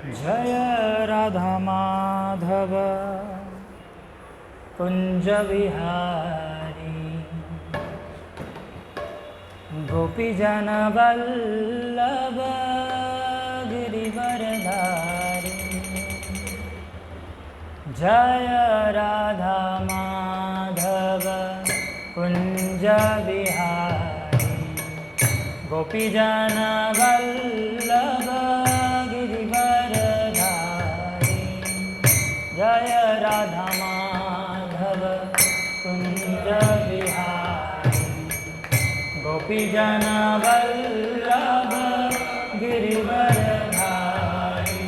जय राधा माधव कुंज विहारी गोपीजन वल्लभ गिरिवरधारी। जय राधा माधव कुंज विहारी गोपीजन वल्लभ गिरिवरधारी। जय राधा माधव कुंज विहारी गोपीजन वल्लभ गिरिवरधारी।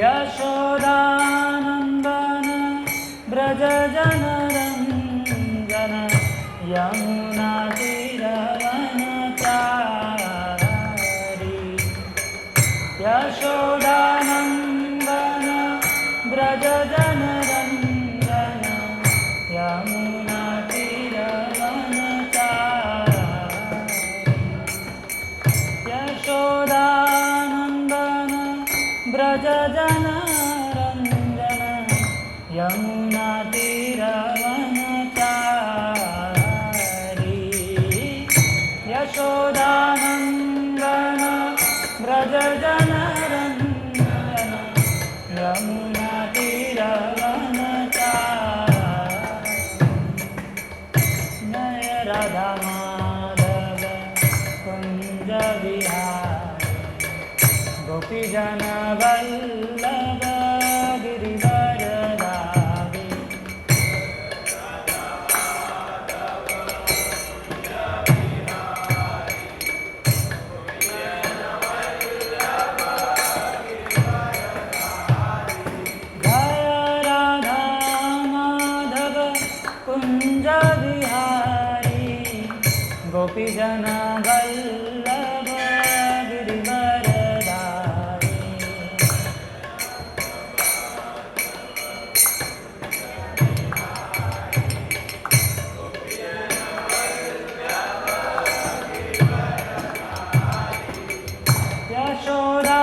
यशोदानंदन ब्रज जनरंजन यमुना तीरवनचारी। यशोदानंदन ब्रज जनरंजन यमुना तीरवनचारी। यशोदानंदन ब्रज जनरंजन यमुना तीरवनचारी। यशोदानंदन ब्रज जनरंजन यमुना तीरवनचारी। जय राधा माधव कुंज विहारी गोपीजन वल्लभ गिरिवरधारी। जय राधा माधव कुंज विहारी गोपीजन वल्लभ गिरिवरधारी।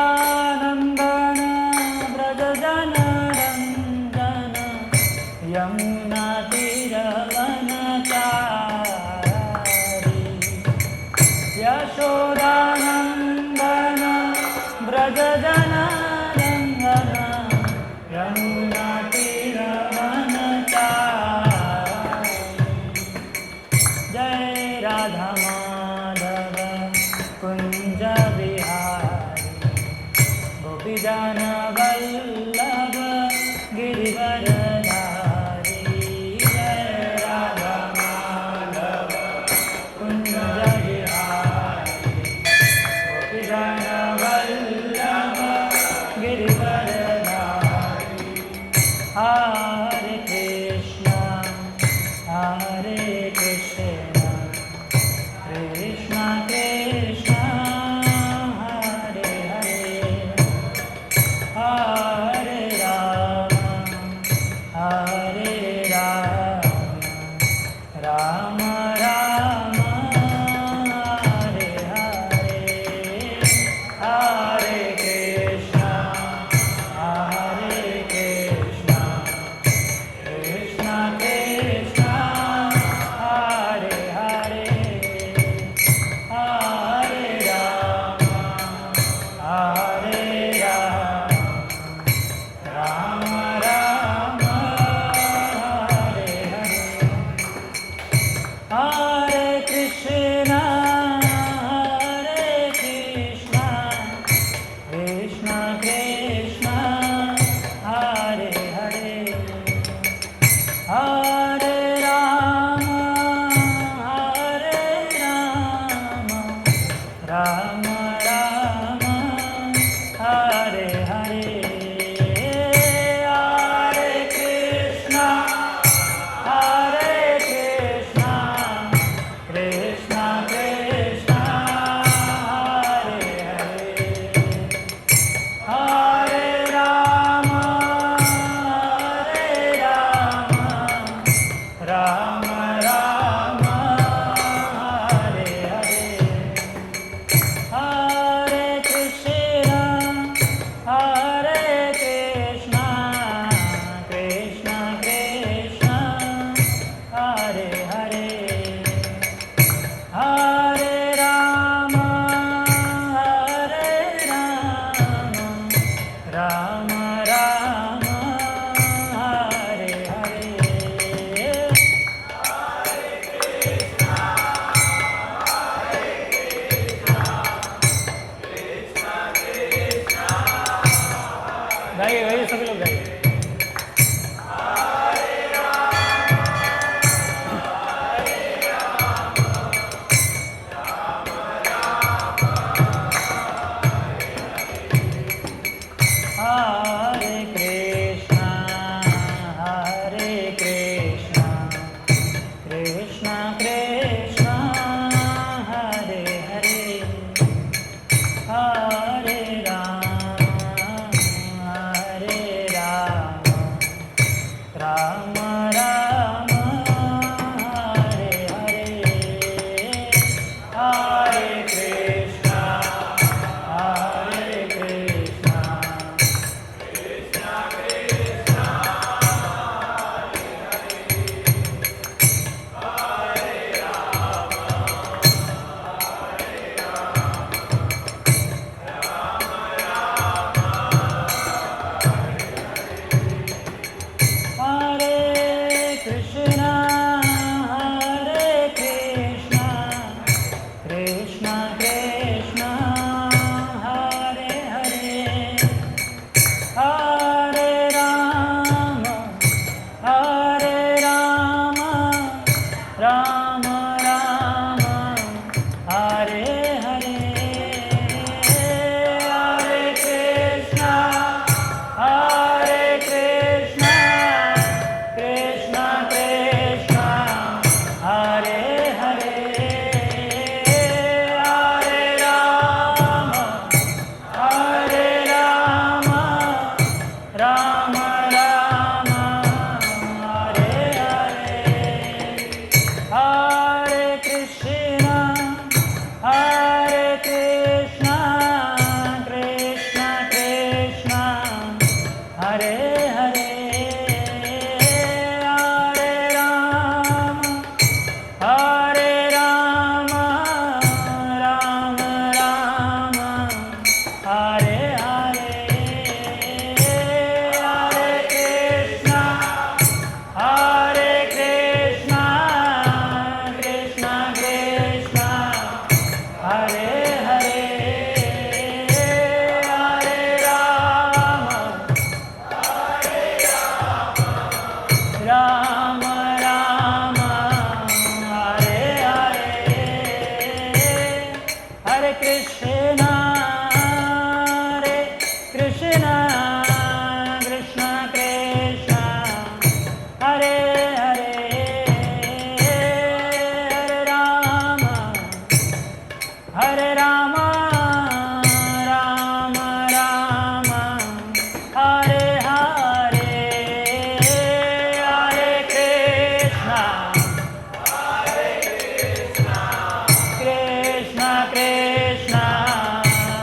यशोदानंदन ब्रज जनरंजन यमुना तीरवनचारी। यशोदानंदन ब्रज जनरंजन यमुना तीरवनचारी। जय राधा माधव कुंज विहारी गोपीजन वल्लभ गिरिवरधारी। जय राधा माधव कुंज विहारी गोपीजन वल्लभ गिरिवरधारी। हरे कृष्ण कृष्ण कृष्ण हरे हरे हरे राम राम राम हरे हरे। हरे कृष्ण कृष्ण कृष्ण हरे हरे हरे राम राम राम हरे हरे। हरे कृष्ण कृष्ण कृष्ण हरे हरे हरे राम राम राम हरे हरे। हरे Krishna Krishna Krishna Hare Hare Hare Ram Ram Ram Hare Hare. Krishna, Hare Hare, Hare Rama, Hare Rama, Rama Rama, Hare Hare, Hare Krishna, Hare Krishna, Krishna Krishna, Hare Hare, Hare Rama, Hare Rama, Rama Rama, Hare Hare, Hare Krishna, Hare Krishna, Krishna Krishna, Hare Hare, Hare Rama, Hare Rama, Rama Rama, Hare Hare, Hare Krishna, Hare Krishna, Krishna Krishna, Hare Hare, Hare Rama, Rama Rama, Hare Hare, Hare Krishna, Hare Krishna, Krishna Krishna, Hare Hare, Hare Rama, Hare Rama, Rama Rama, Hare Hare, Hare Krishna, Krishna Krishna,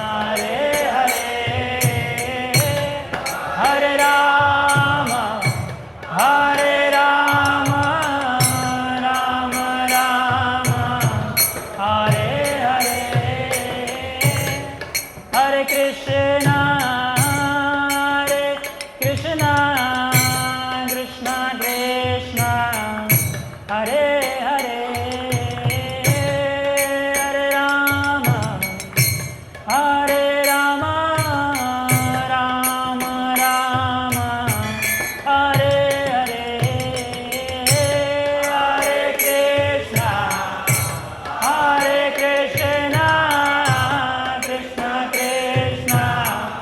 Hare Hare, Hare Rama, Hare Rama, Rama Rama, Hare Hare, Hare Krishna, Hare Krishna, Krishna Krishna, Hare Hare, Hare Rama, Hare Rama, Rama Rama, Hare Hare, Hare Krishna, Hare Krishna, Krishna Krishna,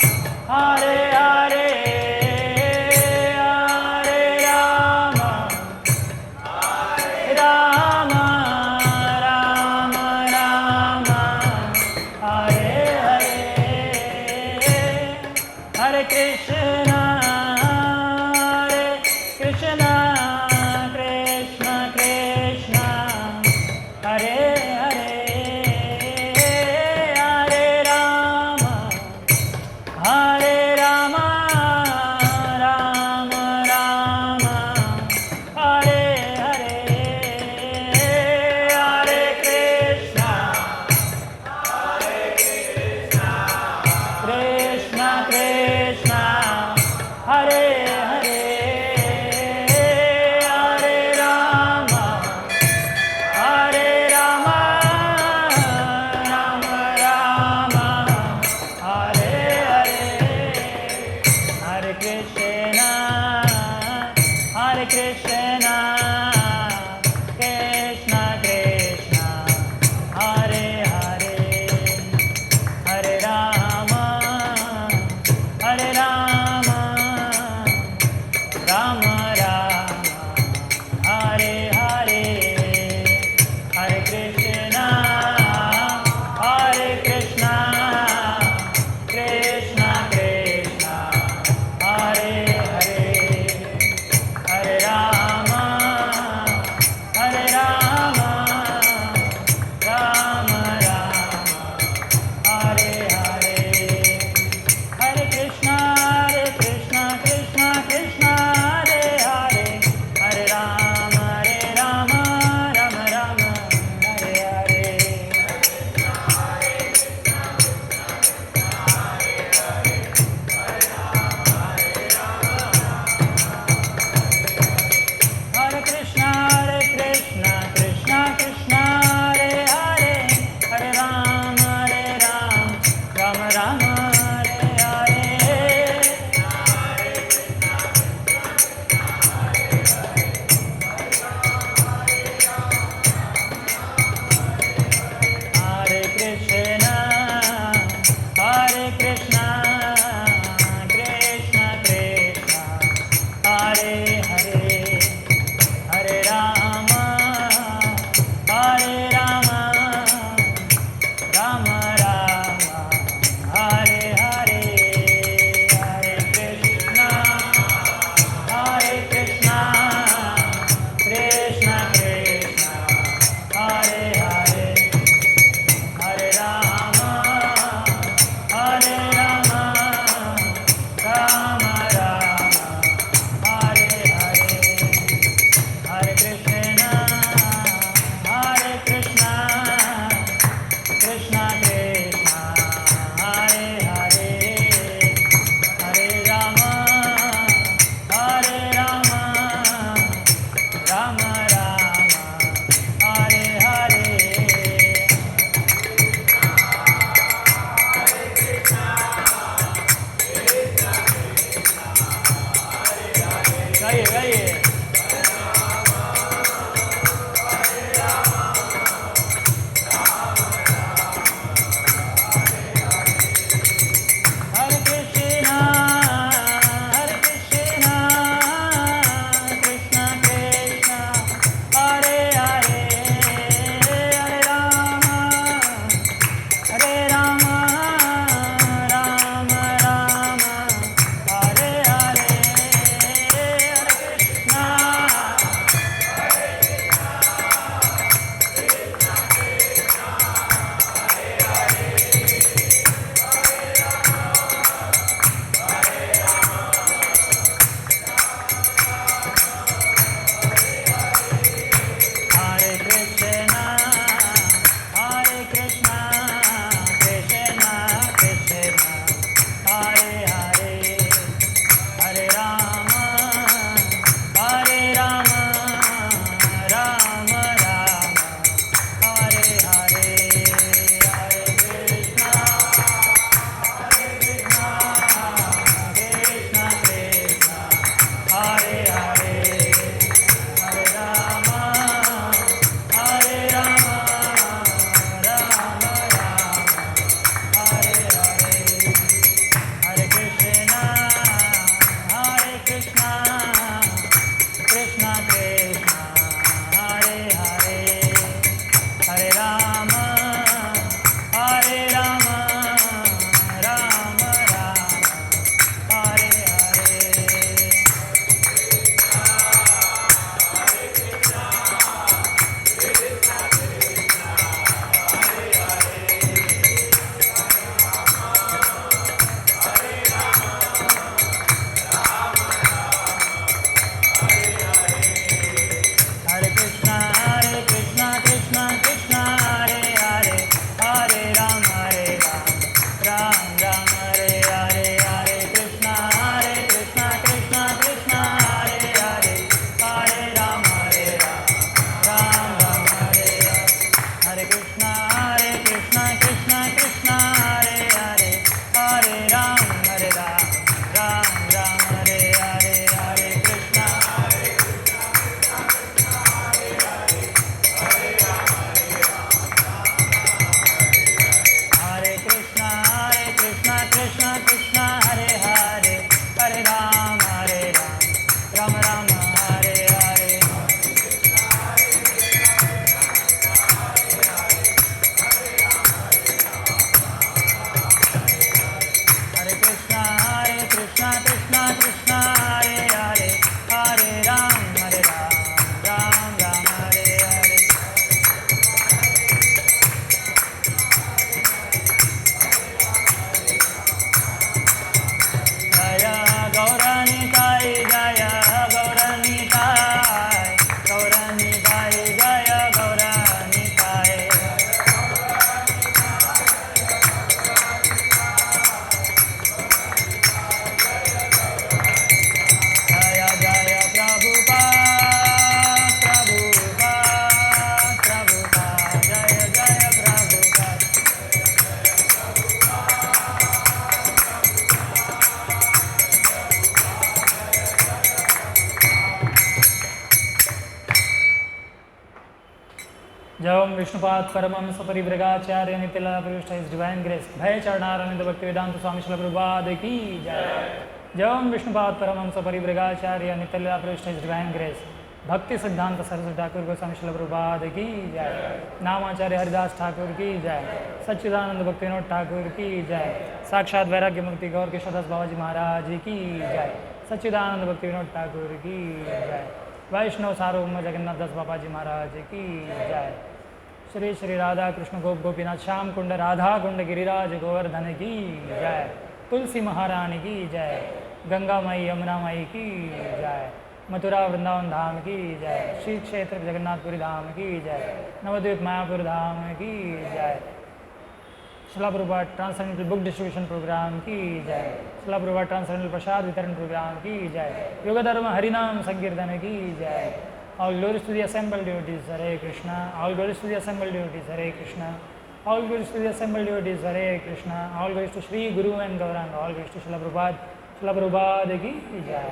Vishnupad Paramhans परिव्रगाचार्य नितिला प्रविष्ट इस divine grace भय चरणारविंद भक्ति वेदांत स्वामी श्रील प्रभुपाद की जय। जय ओम विष्णुपाद परमहंस परिव्रगाचार्य नितिला प्रविष्ट इस divine grace भक्ति सिद्धांत सरस्वती ठाकुर गोस्वामी श्रील प्रभुपाद की जय। नामाचार्य हरिदास ठाकुर की जय। सच्चिदानंद भक्ति विनोद ठाकुर की जय। साक्षात वैराग्य मुक्ति गौर किशोरदास बाबाजी महाराज की जय। सच्चिदानंद भक्ति विनोद ठाकुर की जय। वैष्णव सार्वभौम जगन्नाथ दास बाबा जी महाराज की जय। श्री श्री राधा कृष्ण गोप गोपीनाथ श्याम कुंड राधा कुंड गिरिराज गोवर्धन की जय। तुलसी महारानी की जय। गंगा माई यमुना माई की जय। मथुरा वृंदावन धाम की जय। श्री क्षेत्र जगन्नाथपुरी धाम की जय। नवद्वीप मायापुर धाम की जय। शिला प्रभुपाद ट्रांससेंडेंटल बुक डिस्ट्रीब्यूशन प्रोग्राम की जय। शिला प्रभुपाद ट्रांससेंडेंटल प्रसाद वितरण प्रोग्राम की जय। युग धर्म हरिनाम संकीर्तन की जय। All glories to the assembled devotees, Hare Krishna. All glories to the assembled devotees, Hare Krishna. All glories to the assembled devotees, Hare Krishna. All glories to Sri Guru and Gauranga. All glories to Srila Prabhupada ki jai.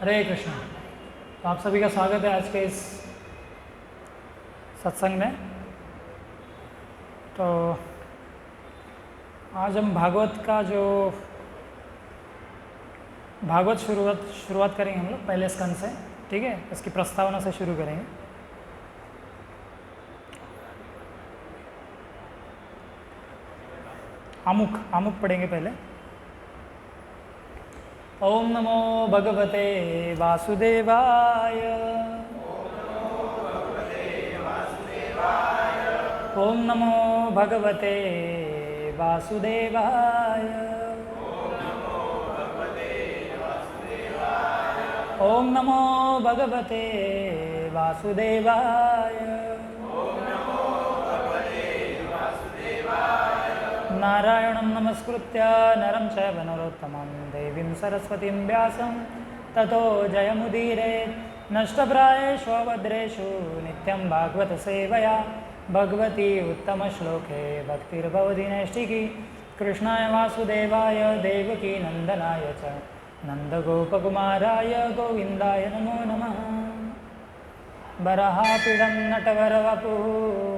हरे कृष्ण। तो आप सभी का स्वागत है आज के इस सत्संग में। तो आज हम भागवत का जो भागवत शुरुआत करेंगे हम लोग पहले स्कंद से, ठीक है। इसकी प्रस्तावना से शुरू करेंगे। आमुख पढ़ेंगे पहले। ओम नमो भगवते वासुदेवाय। ओम नमो भगवते वासुदेवाय। ओम नमो भगवते वासुदेवाय। नारायणं नमस्कृत्य नरं चैव नरोत्तमं देवीं सरस्वतीं व्यासं ततो जयमुदीरयेत्। नष्टप्रायेषु भद्रेषु नित्यं भागवत सेवया भगवती उत्तमश्लोके भक्तिर्भवति नैष्टिकी। कृष्णाय वासुदेवाय देवकी नन्दनाय च नन्दगोपकुमाराय गोविन्दाय नमो नमः। वराहपीडं नटवरवपुः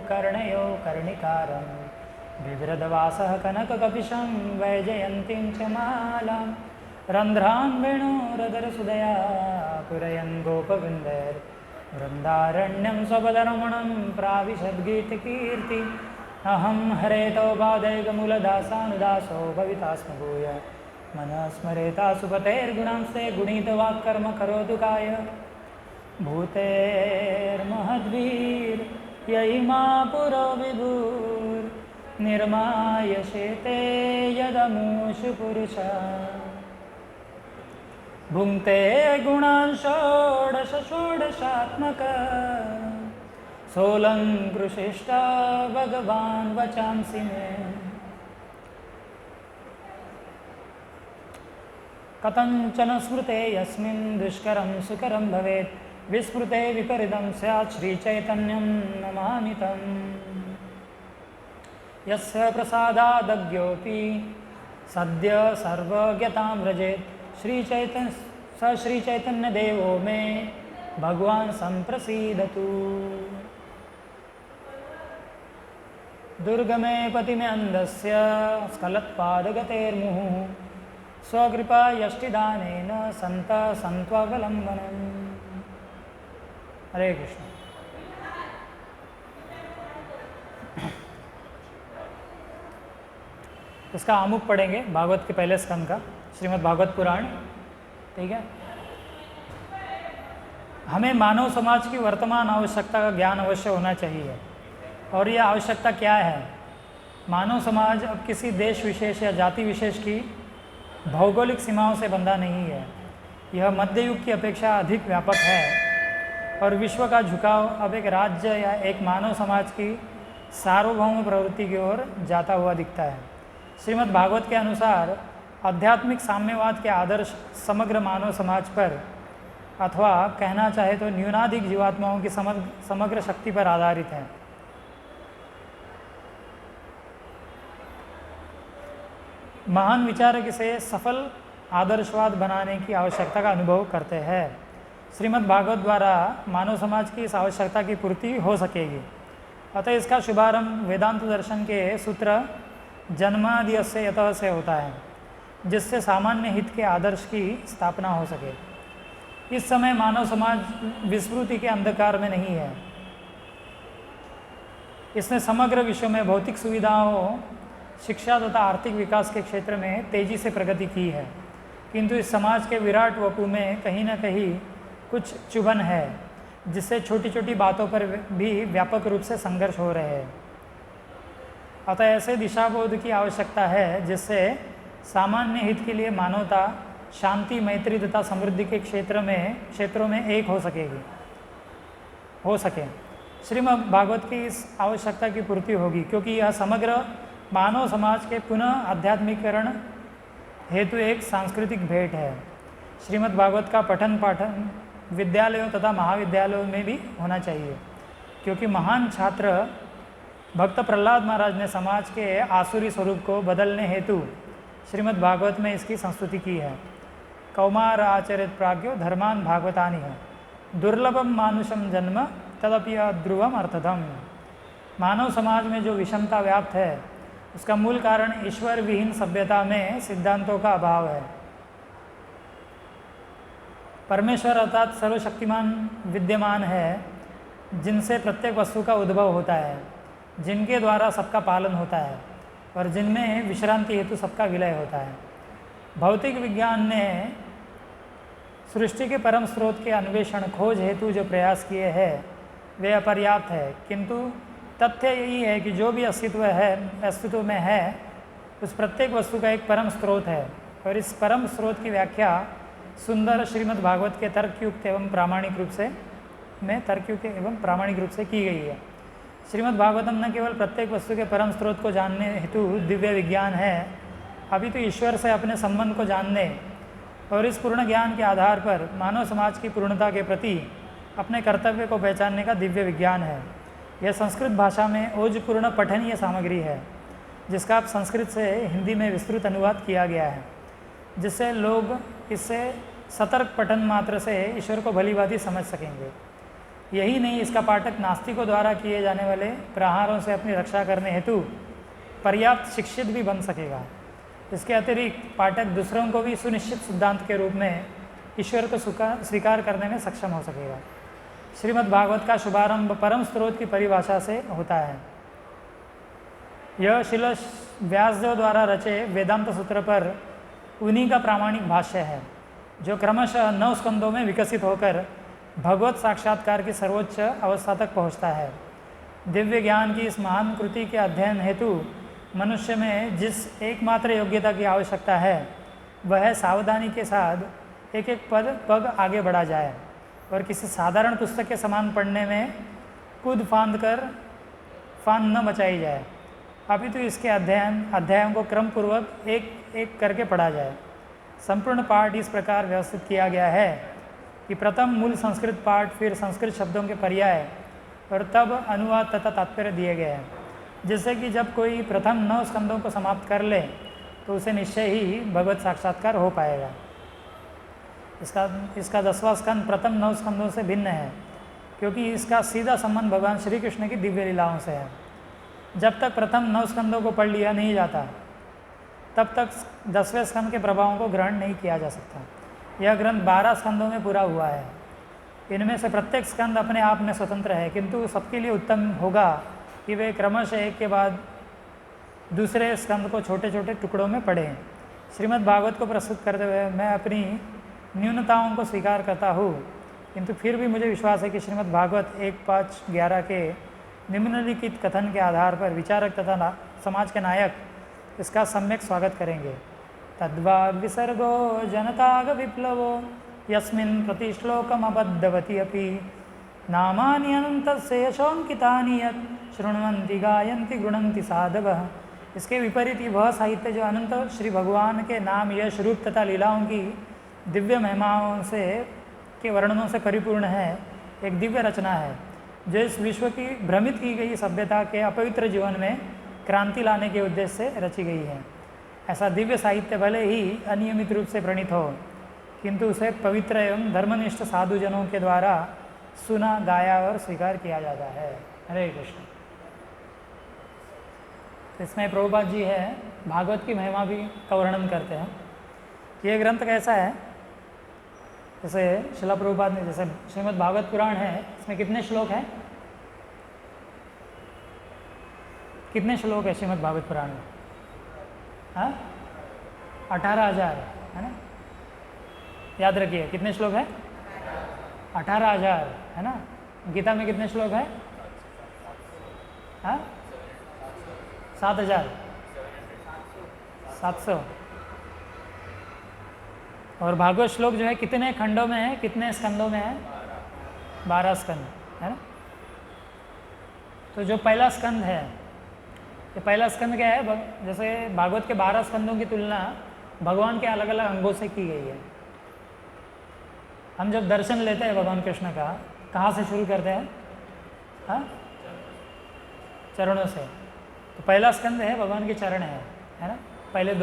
कर्णयो कर्णिकारं बिभ्रदवासः कनककपिशं वैजयन्तीं च मालां रन्ध्रां वेणोरधरसुधया पुरयन् गोपवृन्दैर्वृन्दारण्यं स्वपदरमणं प्राविशद्गीतकीर्ति। अहं हरेतो बाधैकमूलदासानुदासो भविता स्म भूय मनः स्मरेता सुपतेर्गुणांस्ते गुणितवाक्कर्म करोतु काय भूतेर्महद्भिर्ययिमा पुरो विभुर्निर्मायशेते यदमुषु पुरुषः भुङ्क्ते गुणान् षोडश षोडशात्मक सोऽलङ्कृशिष्ट भगवान् वचांसि मे कथञ्चन स्मृते यस्मिन् दुष्करं सुकरं भवेत् विस्मृते विपरीतं स्यात् श्रीचैतन्यं नमामि तम् यस्य प्रसादादज्ञोऽपि सद्य सर्वज्ञतां व्रजेत् स श्रीचैतन्यदेवो मे भगवान् सम्प्रसीदतु दुर्गमे पतिमे अन्धस्य स्खलत्पादगतेर्मुहुः स्वकृपा यष्टिदानेन सन्त सन्त्वावलम्बनम्। हरे कृष्ण। इसका आमुख पढ़ेंगे भागवत के पहले स्कंद का, श्रीमद् भागवत पुराण। ठीक है, हमें मानव समाज की वर्तमान आवश्यकता का ज्ञान अवश्य होना चाहिए। और यह आवश्यकता क्या है? मानव समाज अब किसी देश विशेष या जाति विशेष की भौगोलिक सीमाओं से बंधा नहीं है। यह मध्य युग की अपेक्षा अधिक व्यापक है और विश्व का झुकाव अब एक राज्य या एक मानव समाज की सार्वभौम प्रवृत्ति की ओर जाता हुआ दिखता है। श्रीमद् भागवत के अनुसार आध्यात्मिक साम्यवाद के आदर्श समग्र मानव समाज पर, अथवा कहना चाहे तो न्यूनाधिक जीवात्माओं की समग्र शक्ति पर आधारित है। महान विचारक इसे सफल आदर्शवाद बनाने की आवश्यकता का अनुभव करते हैं। श्रीमद् भागवत द्वारा मानव समाज की इस आवश्यकता की पूर्ति हो सकेगी। अतः इसका शुभारंभ वेदांत दर्शन के सूत्र जन्माद्यस्य यतः से होता है, जिससे सामान्य हित के आदर्श की स्थापना हो सके। इस समय मानव समाज विस्मृति के अंधकार में नहीं है। इसने समग्र विश्व में भौतिक सुविधाओं, शिक्षा तथा आर्थिक विकास के क्षेत्र में तेजी से प्रगति की है, किंतु इस समाज के विराट वपु में कहीं न कहीं कुछ चुभन है, जिससे छोटी छोटी बातों पर भी व्यापक रूप से संघर्ष हो रहे हैं। अतः ऐसे दिशाबोध की आवश्यकता है जिससे सामान्य हित के लिए मानवता शांति, मैत्री तथा समृद्धि के क्षेत्रों में एक हो सके। श्रीमद् भागवत की इस आवश्यकता की पूर्ति होगी, क्योंकि यह समग्र मानव समाज के पुनः आध्यात्मिकरण हेतु एक सांस्कृतिक भेंट है। श्रीमद् भागवत का पठन पाठन विद्यालयों तथा महाविद्यालयों में भी होना चाहिए, क्योंकि महान छात्र भक्त प्रहलाद महाराज ने समाज के आसुरी स्वरूप को बदलने हेतु श्रीमद् भागवत में इसकी संस्तुति की है। कौमार आचरित प्राज्ञो धर्मान भागवतानि है, दुर्लभम मानुषम जन्म तदपि ध्रुवम अर्थदम। मानव समाज में जो विषमता व्याप्त है, उसका मूल कारण ईश्वर विहीन सभ्यता में सिद्धांतों का अभाव है। परमेश्वर अर्थात सर्वशक्तिमान विद्यमान है, जिनसे प्रत्येक वस्तु का उद्भव होता है, जिनके द्वारा सबका पालन होता है और जिनमें विश्रांति हेतु सबका विलय होता है। भौतिक विज्ञान ने सृष्टि के परम स्रोत के अन्वेषण खोज हेतु जो प्रयास किए हैं वे अपर्याप्त है, किंतु तथ्य यही है कि जो भी अस्तित्व में है, उस प्रत्येक वस्तु का एक परम स्रोत है, और इस परम स्रोत की व्याख्या सुंदर श्रीमद् भागवत के तर्कयुक्त एवं प्रामाणिक रूप से की गई है। श्रीमद् भागवतम न केवल प्रत्येक वस्तु के परम स्रोत को जानने हेतु दिव्य विज्ञान है, अभी तो ईश्वर से अपने संबंध को जानने और इस पूर्ण ज्ञान के आधार पर मानव समाज की पूर्णता के प्रति अपने कर्तव्य को पहचानने का दिव्य विज्ञान है। यह संस्कृत भाषा में ओजपूर्ण पठनीय सामग्री है, जिसका अब संस्कृत से हिंदी में विस्तृत अनुवाद किया गया है, जिससे लोग इससे सतर्क पठन मात्र से ईश्वर को भलीभांति समझ सकेंगे। यही नहीं, इसका पाठक नास्तिकों द्वारा किए जाने वाले प्रहारों से अपनी रक्षा करने हेतु पर्याप्त शिक्षित भी बन सकेगा। इसके अतिरिक्त पाठक दूसरों को भी सुनिश्चित सिद्धांत के रूप में ईश्वर को स्वीकार करने में सक्षम हो सकेगा। श्रीमद् भागवत का शुभारंभ परम स्रोत की परिभाषा से होता है। यह शिल व्यासदेव द्वारा रचे वेदांत सूत्र पर उन्हीं का प्रामाणिक भाष्य है, जो क्रमशः 9 स्कंदों में विकसित होकर भगवत साक्षात्कार की सर्वोच्च अवस्था तक पहुँचता है। दिव्य ज्ञान की इस महान कृति के अध्ययन हेतु मनुष्य में जिस एकमात्र योग्यता की आवश्यकता है, वह सावधानी के साथ एक एक पग आगे बढ़ा जाए और किसी साधारण पुस्तक के समान पढ़ने में कूद फांद न मचाई जाए, अपितु इसके अध्यायों को क्रम पूर्वक एक एक करके पढ़ा जाए। संपूर्ण पाठ इस प्रकार व्यवस्थित किया गया है कि प्रथम मूल संस्कृत पाठ, फिर संस्कृत शब्दों के पर्याय और तब अनुवाद तथा तात्पर्य दिए गए हैं, जिससे कि जब कोई प्रथम 9 स्कंदों को समाप्त कर ले तो उसे निश्चय ही भगवत साक्षात्कार हो पाएगा। इसका 10वां स्कंद प्रथम 9 स्कंदों से भिन्न है, क्योंकि इसका सीधा संबंध भगवान श्री कृष्ण की दिव्य लीलाओं से है। जब तक प्रथम 9 स्कंदों को पढ़ लिया नहीं जाता, तब तक 10वें स्कंद के प्रभावों को ग्रहण नहीं किया जा सकता। यह ग्रंथ 12 स्कंदों में पूरा हुआ है। इनमें से प्रत्येक स्कंद अपने आप में स्वतंत्र है, किंतु सबके लिए उत्तम होगा कि वे क्रमशः एक के बाद दूसरे स्कंद को छोटे छोटे टुकड़ों में पढ़ें। श्रीमद् भागवत को प्रस्तुत करते हुए मैं अपनी न्यूनताओं को स्वीकार करता हूँ, किंतु फिर भी मुझे विश्वास है कि श्रीमद् भागवत 1.5.11 के निम्नलिखित कथन के आधार पर विचारक तथा समाज के नायक इसका सम्यक स्वागत करेंगे। तद्वाग विसर्गो जनताग विप्लवो यस्मिन् प्रतिश्लोकमबद्धवती अपि नामानि अनन्तस्य यशोंकितानि यत् शृण्वन्ति गायन्ति गृणन्ति साधवः। इसके विपरीत वह साहित्य जो अनंत श्री भगवान के नाम, यश, रूप तथा लीलाओं की दिव्य महिमाओं से के वर्णनों से परिपूर्ण है, एक दिव्य रचना है जो इस विश्व की भ्रमित की गई सभ्यता के अपवित्र जीवन में क्रांति लाने के उद्देश्य से रची गई है। ऐसा दिव्य साहित्य भले ही अनियमित रूप से प्रणीत हो, किंतु उसे पवित्र एवं धर्मनिष्ठ साधुजनों के द्वारा सुना, गाया और स्वीकार किया जाता है। हरे कृष्ण। इसमें प्रभुपाद जी है भागवत की महिमा भी का वर्णन करते हैं। ये ग्रंथ कैसा है, जैसे शिला प्रभुपाद ने, जैसे श्रीमद् भागवत पुराण है, इसमें कितने श्लोक हैं? कितने श्लोक है श्रीमद् भागवत पुराण में? हाँ, 18,000 है ना। याद रखिए कितने श्लोक है? 18,000 है ना। गीता में कितने श्लोक है? हाँ, 7,700। और भागवत श्लोक जो है कितने खंडों में है, कितने स्कंदों में है? 12 स्कंद है ना। तो जो पहला स्कंद है, ये पहला स्कंद क्या है? जैसे भागवत के 12 स्कंदों की तुलना भगवान के अलग अलग अंगों से की गई है। हम जब दर्शन लेते हैं भगवान कृष्ण का, कहाँ से शुरू करते हैं? हाँ, चरणों से। तो पहला स्कंद है भगवान के चरण है ना। पहले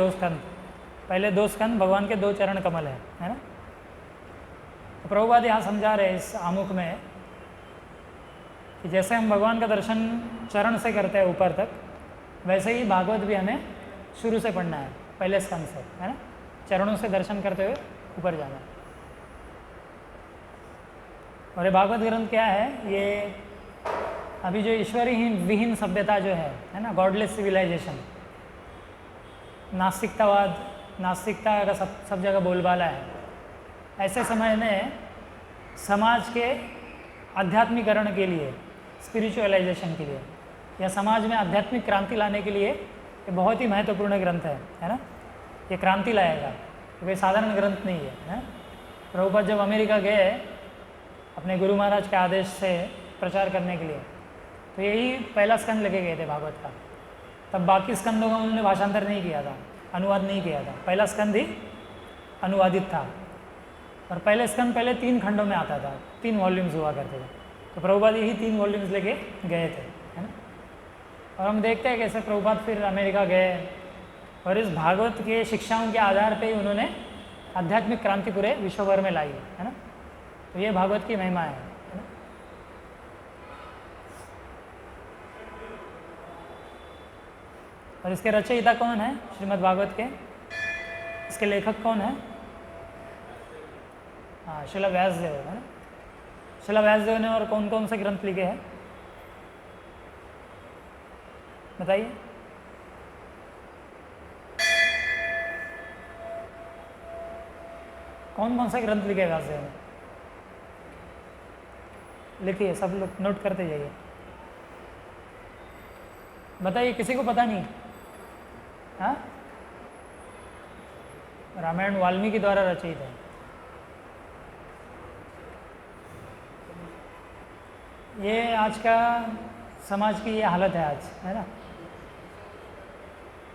दो स्कंद भगवान के 2 चरण कमल है ना। तो प्रभुपाद यहाँ समझा रहे इस आमुख में कि जैसे हम भगवान का दर्शन चरण से करते हैं ऊपर तक, वैसे ही भागवत भी हमें शुरू से पढ़ना है, पहले स्कंद से है ना। चरणों से दर्शन करते हुए ऊपर जाना है। और ये भागवत ग्रंथ क्या है? ये अभी जो ईश्वरी विहीन सभ्यता जो है ना, गॉडलेस सिविलाइजेशन, नास्तिकता का सब जगह बोलबाला है। ऐसे समय में समाज के आध्यात्मिकरण के लिए, स्पिरिचुअलाइजेशन के लिए, या समाज में आध्यात्मिक क्रांति लाने के लिए ये बहुत ही महत्वपूर्ण ग्रंथ है ना। ये क्रांति लाएगा, कोई साधारण ग्रंथ नहीं है। प्रभुपाद जब अमेरिका गए अपने गुरु महाराज के आदेश से प्रचार करने के लिए, तो यही पहला स्कंद लेके गए थे भागवत का। तब बाकी स्कंदों का उन्होंने भाषांतर नहीं किया था, अनुवाद नहीं किया था। पहला स्कंद ही अनुवादित था। और पहले स्कंद पहले 3 खंडों में आता था, 3 वॉल्यूम्स हुआ करते थे। तो प्रभुपाद यही 3 वॉल्यूम्स लेके गए थे है ना। और हम देखते हैं कैसे प्रभुपाद फिर अमेरिका गए और इस भागवत के शिक्षाओं के आधार पे ही उन्होंने आध्यात्मिक क्रांति पूरे विश्व भर में लाई है ना। तो ये भागवत की महिमा है ना? और इसके रचयिता कौन है श्रीमद् भागवत के? इसके लेखक कौन है? हाँ, शिला व्यासदेव है ना। शिला व्यासदेव ने और कौन कौन से ग्रंथ लिखे हैं बताइए? कौन कौन सा ग्रंथ लिखे व्यासदेव ने? लिखिए, सब लोग नोट करते जाइए। बताइए, किसी को पता नहीं? हाँ, रामायण वाल्मीकि द्वारा रचित है। ये आज का समाज की ये हालत है आज, है ना।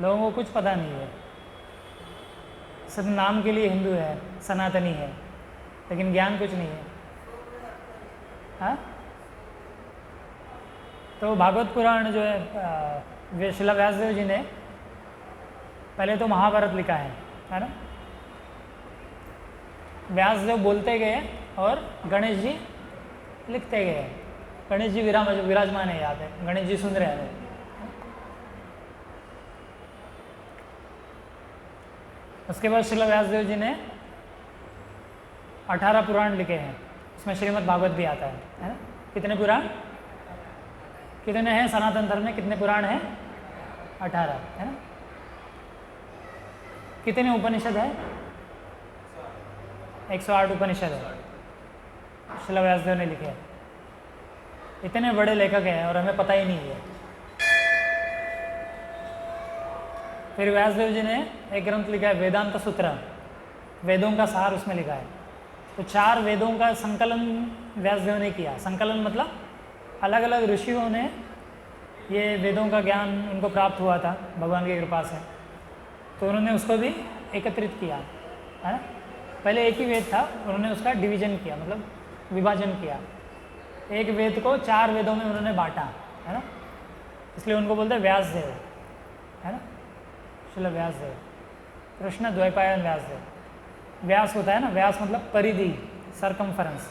लोगों को कुछ पता नहीं है, सिर्फ नाम के लिए हिंदू है, सनातनी है, लेकिन ज्ञान कुछ नहीं है। हाँ, तो भागवत पुराण जो है श्रील व्यासदेव जी ने पहले तो महाभारत लिखा है ना। व्यासदेव बोलते गए और गणेश जी लिखते गए। गणेश जी विराजमान है यहाँ पे, गणेश जी सुन रहे हैं। उसके बाद श्रील व्यासदेव जी ने 18 पुराण लिखे हैं, उसमें श्रीमद् भागवत भी आता है ना। कितने पुराण, कितने हैं सनातन धर्म में? कितने पुराण हैं? 18, है ना। कितने उपनिषद है? 108 उपनिषद है, श्रील व्यासदेव ने लिखे हैं। इतने बड़े लेखक हैं और हमें पता ही नहीं है। फिर व्यासदेव जी ने एक ग्रंथ लिखा है वेदांत सूत्र, वेदों का सार उसमें लिखा है। तो 4 वेदों का संकलन व्यासदेव ने किया। संकलन मतलब अलग अलग ऋषियों ने ये वेदों का ज्ञान उनको प्राप्त हुआ था भगवान की कृपा से, तो उन्होंने उसको भी एकत्रित किया, है ना। पहले एक ही वेद था, उन्होंने उसका डिवीजन किया, मतलब विभाजन किया। एक वेद को 4 वेदों में उन्होंने बांटा, है ना। इसलिए उनको बोलते हैं व्यासदेव, है ना। श्रील व्यासदेव, कृष्ण द्वैपायन व्यासदेव। व्यास होता है ना, व्यास मतलब परिधि, सरकमफरेंस।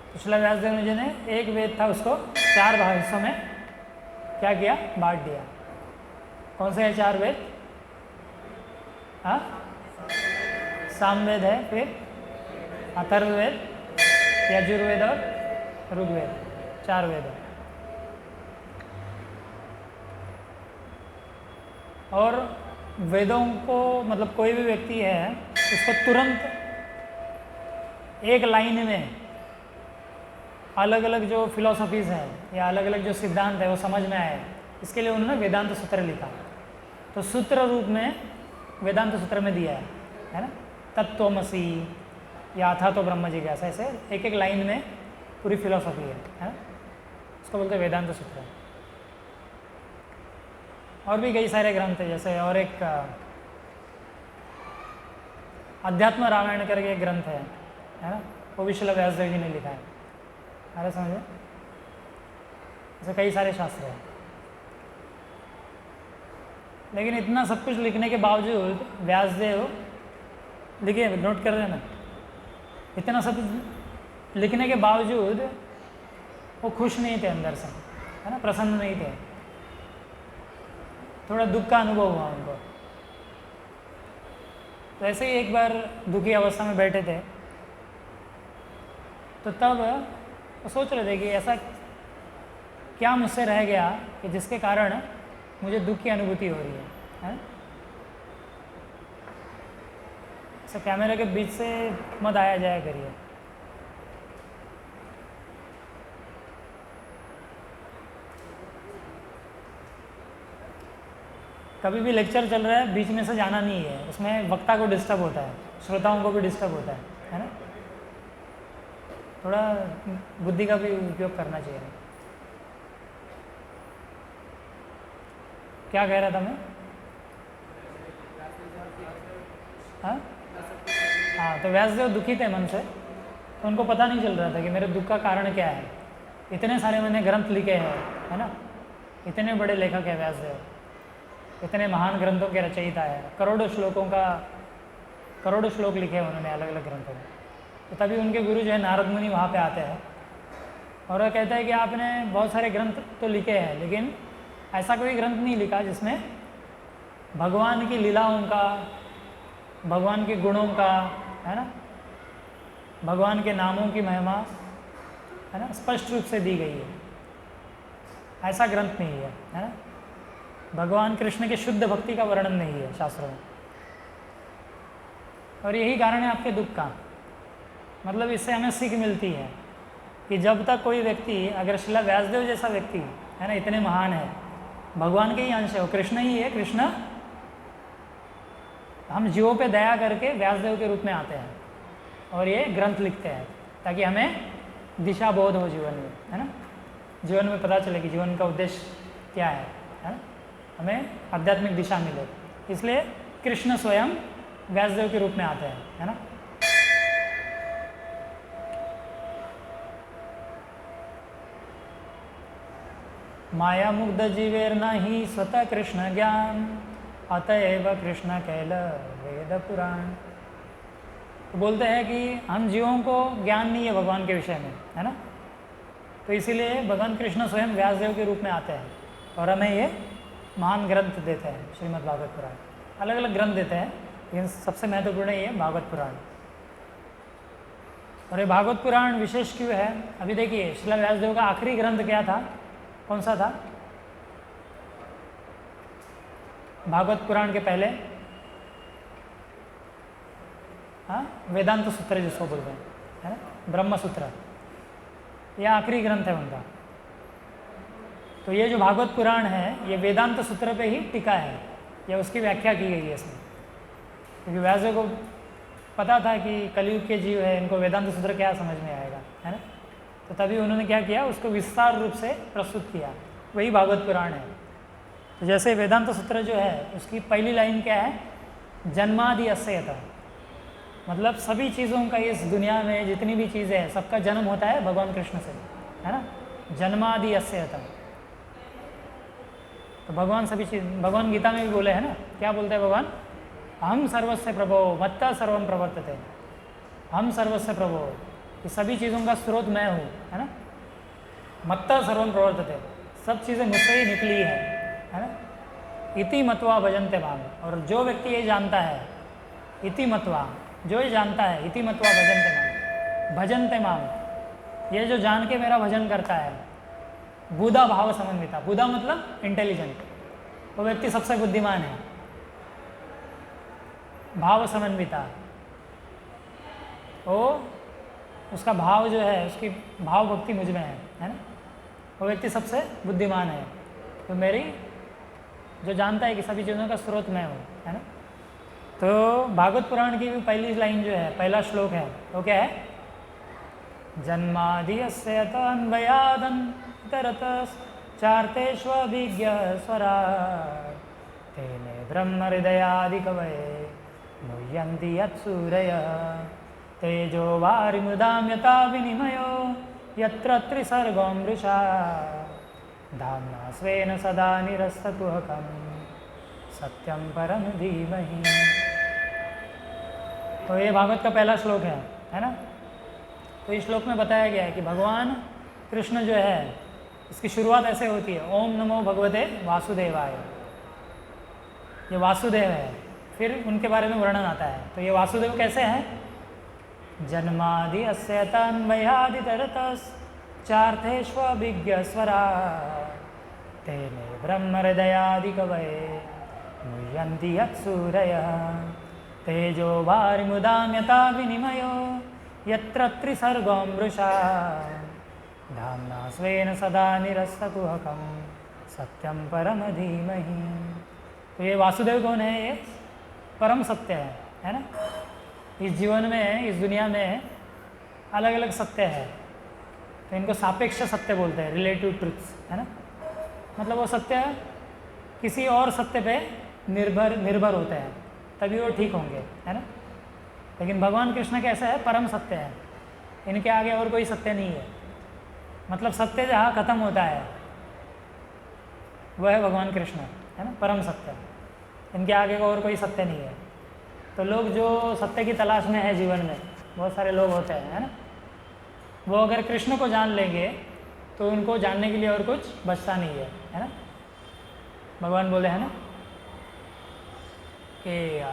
तो श्रील व्यासदेव जी ने एक वेद था उसको 4 हिस्सों में क्या किया, बांट दिया। कौन से है 4 वेद? हाँ, सामवेद है, फिर अथर्ववेद, यजुर्वेद और ऋग्वेद, 4 वेद है। और वेदों को मतलब कोई भी व्यक्ति है उसको तुरंत एक लाइन में अलग अलग जो फिलॉसफीज़ हैं या अलग अलग जो सिद्धांत है वो समझ में आए, इसके लिए उन्होंने वेदांत सूत्र लिखा। तो सूत्र रूप में वेदांत सूत्र में दिया है ना। तत्त्वमसि या अथा तो ब्रह्म जिज्ञासा, ऐसे एक एक लाइन में पूरी फिलॉसफी है ना। उसको बोलते हैं वेदांत सूत्र। और भी कई सारे ग्रंथ हैं, जैसे और एक अध्यात्म रामायण करके एक ग्रंथ है ना, वो भी श्रील व्यासदेव जी ने लिखा है। अरे समझे, ऐसे कई सारे शास्त्र हैं। लेकिन इतना सब कुछ लिखने के बावजूद व्यासदेव, लिखिए नोट कर रहे हैं ना, इतना सब लिखने के बावजूद वो खुश नहीं थे अंदर से, है ना, प्रसन्न नहीं थे। थोड़ा दुख का अनुभव हुआ उनको। तो ऐसे ही एक बार दुखी अवस्था में बैठे थे, तो तब वो सोच रहे थे कि ऐसा क्या मुझसे रह गया कि जिसके कारण मुझे दुख की अनुभूति हो रही है। ऐसे कैमरे के बीच से मत आया जाया करिए। कभी भी लेक्चर चल रहा है, बीच में से जाना नहीं है, उसमें वक्ता को डिस्टर्ब होता है, श्रोताओं को भी डिस्टर्ब होता है ना। थोड़ा बुद्धि का भी उपयोग करना चाहिए। क्या कह रहा था मैं? हाँ, तो व्यासदेव दुखी थे मन से, तो उनको पता नहीं चल रहा था कि मेरे दुख का कारण क्या है। इतने सारे मैंने ग्रंथ लिखे हैं, है ना, इतने बड़े लेखक हैं व्यासदेव, इतने महान ग्रंथों के रचयिता है, करोड़ों श्लोक लिखे हैं उन्होंने अलग अलग ग्रंथों में। तो तभी उनके गुरु जो है नारद मुनि वहाँ पे आते हैं और वह कहता है कि आपने बहुत सारे ग्रंथ तो लिखे हैं, लेकिन ऐसा कोई ग्रंथ नहीं लिखा जिसमें भगवान की लीलाओं का, भगवान के गुणों का, है ना, भगवान के नामों की महिमा, है ना, स्पष्ट रूप से दी गई है। ऐसा ग्रंथ नहीं है ना। भगवान कृष्ण के शुद्ध भक्ति का वर्णन नहीं है शास्त्रों में। और यही कारण है आपके दुख का। मतलब इससे हमें सीख मिलती है कि जब तक कोई व्यक्ति, अगर शिला व्यासदेव जैसा व्यक्ति है ना, इतने महान है, भगवान के ही अंश है, वो कृष्ण ही है। कृष्ण हम जीवों पे दया करके व्यासदेव के रूप में आते हैं और ये ग्रंथ लिखते हैं ताकि हमें दिशा बोध हो जीवन में, है ना, जीवन में पता चले कि जीवन का उद्देश्य क्या है ना, हमें आध्यात्मिक दिशा मिले। इसलिए कृष्ण स्वयं व्यासदेव के रूप में आते हैं, है ना। माया मुग्ध जीवेर नहीं स्वतः कृष्ण ज्ञान, अतएव कृष्ण कैल वेद पुराण। तो बोलते हैं कि हम जीवों को ज्ञान नहीं है भगवान के विषय में, है ना, तो इसीलिए भगवान कृष्ण स्वयं व्यासदेव के रूप में आते हैं और हमें ये महान ग्रंथ देते हैं, श्रीमद् भागवत पुराण। अलग अलग ग्रंथ देते हैं, लेकिन सबसे महत्वपूर्ण ये भागवत पुराण। और ये भागवत पुराण विशेष क्यों है? अभी देखिए, श्रील व्यासदेव का आखिरी ग्रंथ क्या था, कौन सा था? भागवत पुराण के पहले हाँ, वेदांत सूत्र जिसको बोलते हैं, है ना, ब्रह्म सूत्र, यह आखिरी ग्रंथ है उनका। तो ये जो भागवत पुराण है, ये वेदांत सूत्र पे ही टिका है, या उसकी व्याख्या की गई है इसमें, क्योंकि व्यासदेव को पता था कि कलयुग के जीव है, इनको वेदांत सूत्र क्या समझ में आएगा, है ना, तो तभी उन्होंने क्या किया, उसको विस्तार रूप से प्रस्तुत किया, वही भागवत पुराण है। तो जैसे वेदांत सूत्र जो है, उसकी पहली लाइन क्या है? जन्मादि अस्यत, मतलब सभी चीज़ों का इस दुनिया में जितनी भी चीज़ें हैं, सबका जन्म होता है भगवान कृष्ण से, है ना, जन्मादि अस्यत। तो भगवान सभी चीज़, भगवान गीता में भी बोले हैं ना, क्या बोलते हैं भगवान? हम सर्वस्य प्रभो मत्ता सर्वम प्रवर्तते, हम सर्वस्य प्रभो, ये सभी चीज़ों का स्रोत मैं हूँ, है ना, मत्ता सर्वम प्रवर्तते, सब चीज़ें मुझसे ही निकली है ना। इति मत्वा भजन्ते माम, और जो व्यक्ति ये जानता है, इति मत्वा, जो ये जानता है, इति मत्वा भजन्ते माम, भजन्ते माम, ये जो जान के मेरा भजन करता है, बुधा भाव समन्विता, बुधा मतलब इंटेलिजेंट, वो व्यक्ति सबसे बुद्धिमान है, भाव समन्विता, वो उसका भाव जो है, उसकी भाव भक्ति मुझ में है ना, वो व्यक्ति सबसे बुद्धिमान है। तो मेरी जो जानता है कि सभी चीज़ों का स्रोत मैं हूँ, है ना। तो भागवत पुराण की भी पहली लाइन जो है, पहला श्लोक है, वो क्या है? जन्मादि यस्य तन्वयादन्तरतश्चार्थेष्वभिज्ञ स्वराट्, तेने ब्रह्म हृदयादिकवये मुह्यन्ति यत्सूरयः, तेजो वारिमृदां यथा विनिमयो यत्र त्रिसर्गो मृषा, धाम्ना स्वेन सदा निरस्तकुहकं सत्यं परम धीमहि। तो ये भागवत का पहला श्लोक है ना। तो इस श्लोक में बताया गया है कि भगवान कृष्ण जो है, इसकी शुरुआत ऐसे होती है, ओम नमो भगवते वासुदेवाय। ये वासुदेव है, फिर उनके बारे में वर्णन आता है। तो ये वासुदेव कैसे हैं? जन्मादि अस्य तन्वयादितरतश्चार्थेष्वभिज्ञ स्वराट्, तेने ब्रह्म हृदयादिकवये मुह्यन्ति यत्सूरयः, तेजो वारिमृदां यथा विनिमयो यत्र त्रिसर्गो मृषा, धाम्ना स्वेन सदा निरस्तकुहकं सत्यं परम धीमहि। तो ये वासुदेव कौन है? ये परम सत्य है ना। इस जीवन में, इस दुनिया में अलग अलग सत्य है, तो इनको सापेक्ष सत्य बोलते हैं, रिलेटिव ट्रुथ्स, है ना। मतलब वो सत्य किसी और सत्य पे निर्भर होते हैं, तभी वो ठीक होंगे, है ना। लेकिन भगवान कृष्ण कैसा है? परम सत्य है, इनके आगे और कोई सत्य नहीं है। मतलब सत्य जहाँ खत्म होता है वह है भगवान कृष्ण, है ना, परम सत्य। इनके आगे का और कोई सत्य नहीं है। तो लोग जो सत्य की तलाश में है जीवन में, बहुत सारे लोग होते हैं, है ना, वो अगर कृष्ण को जान लेंगे तो उनको जानने के लिए और कुछ बचता नहीं है ना। भगवान बोले हैं ना कि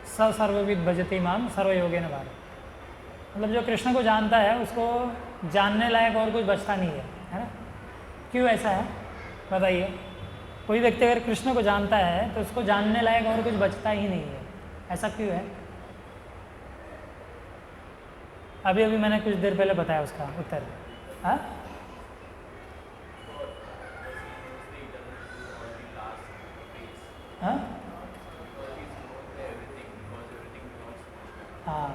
स सर्वविद भजति माम सर्वयोगेन भारत। मतलब जो कृष्ण को जानता है उसको जानने लायक और कुछ बचता नहीं है ना। क्यों ऐसा है बताइए? कोई व्यक्ति अगर कृष्ण को जानता है तो उसको जानने लायक और कुछ बचता ही नहीं है। ऐसा क्यों है? अभी अभी मैंने कुछ देर पहले बताया उसका उत्तर। हाँ, हाँ, हाँ,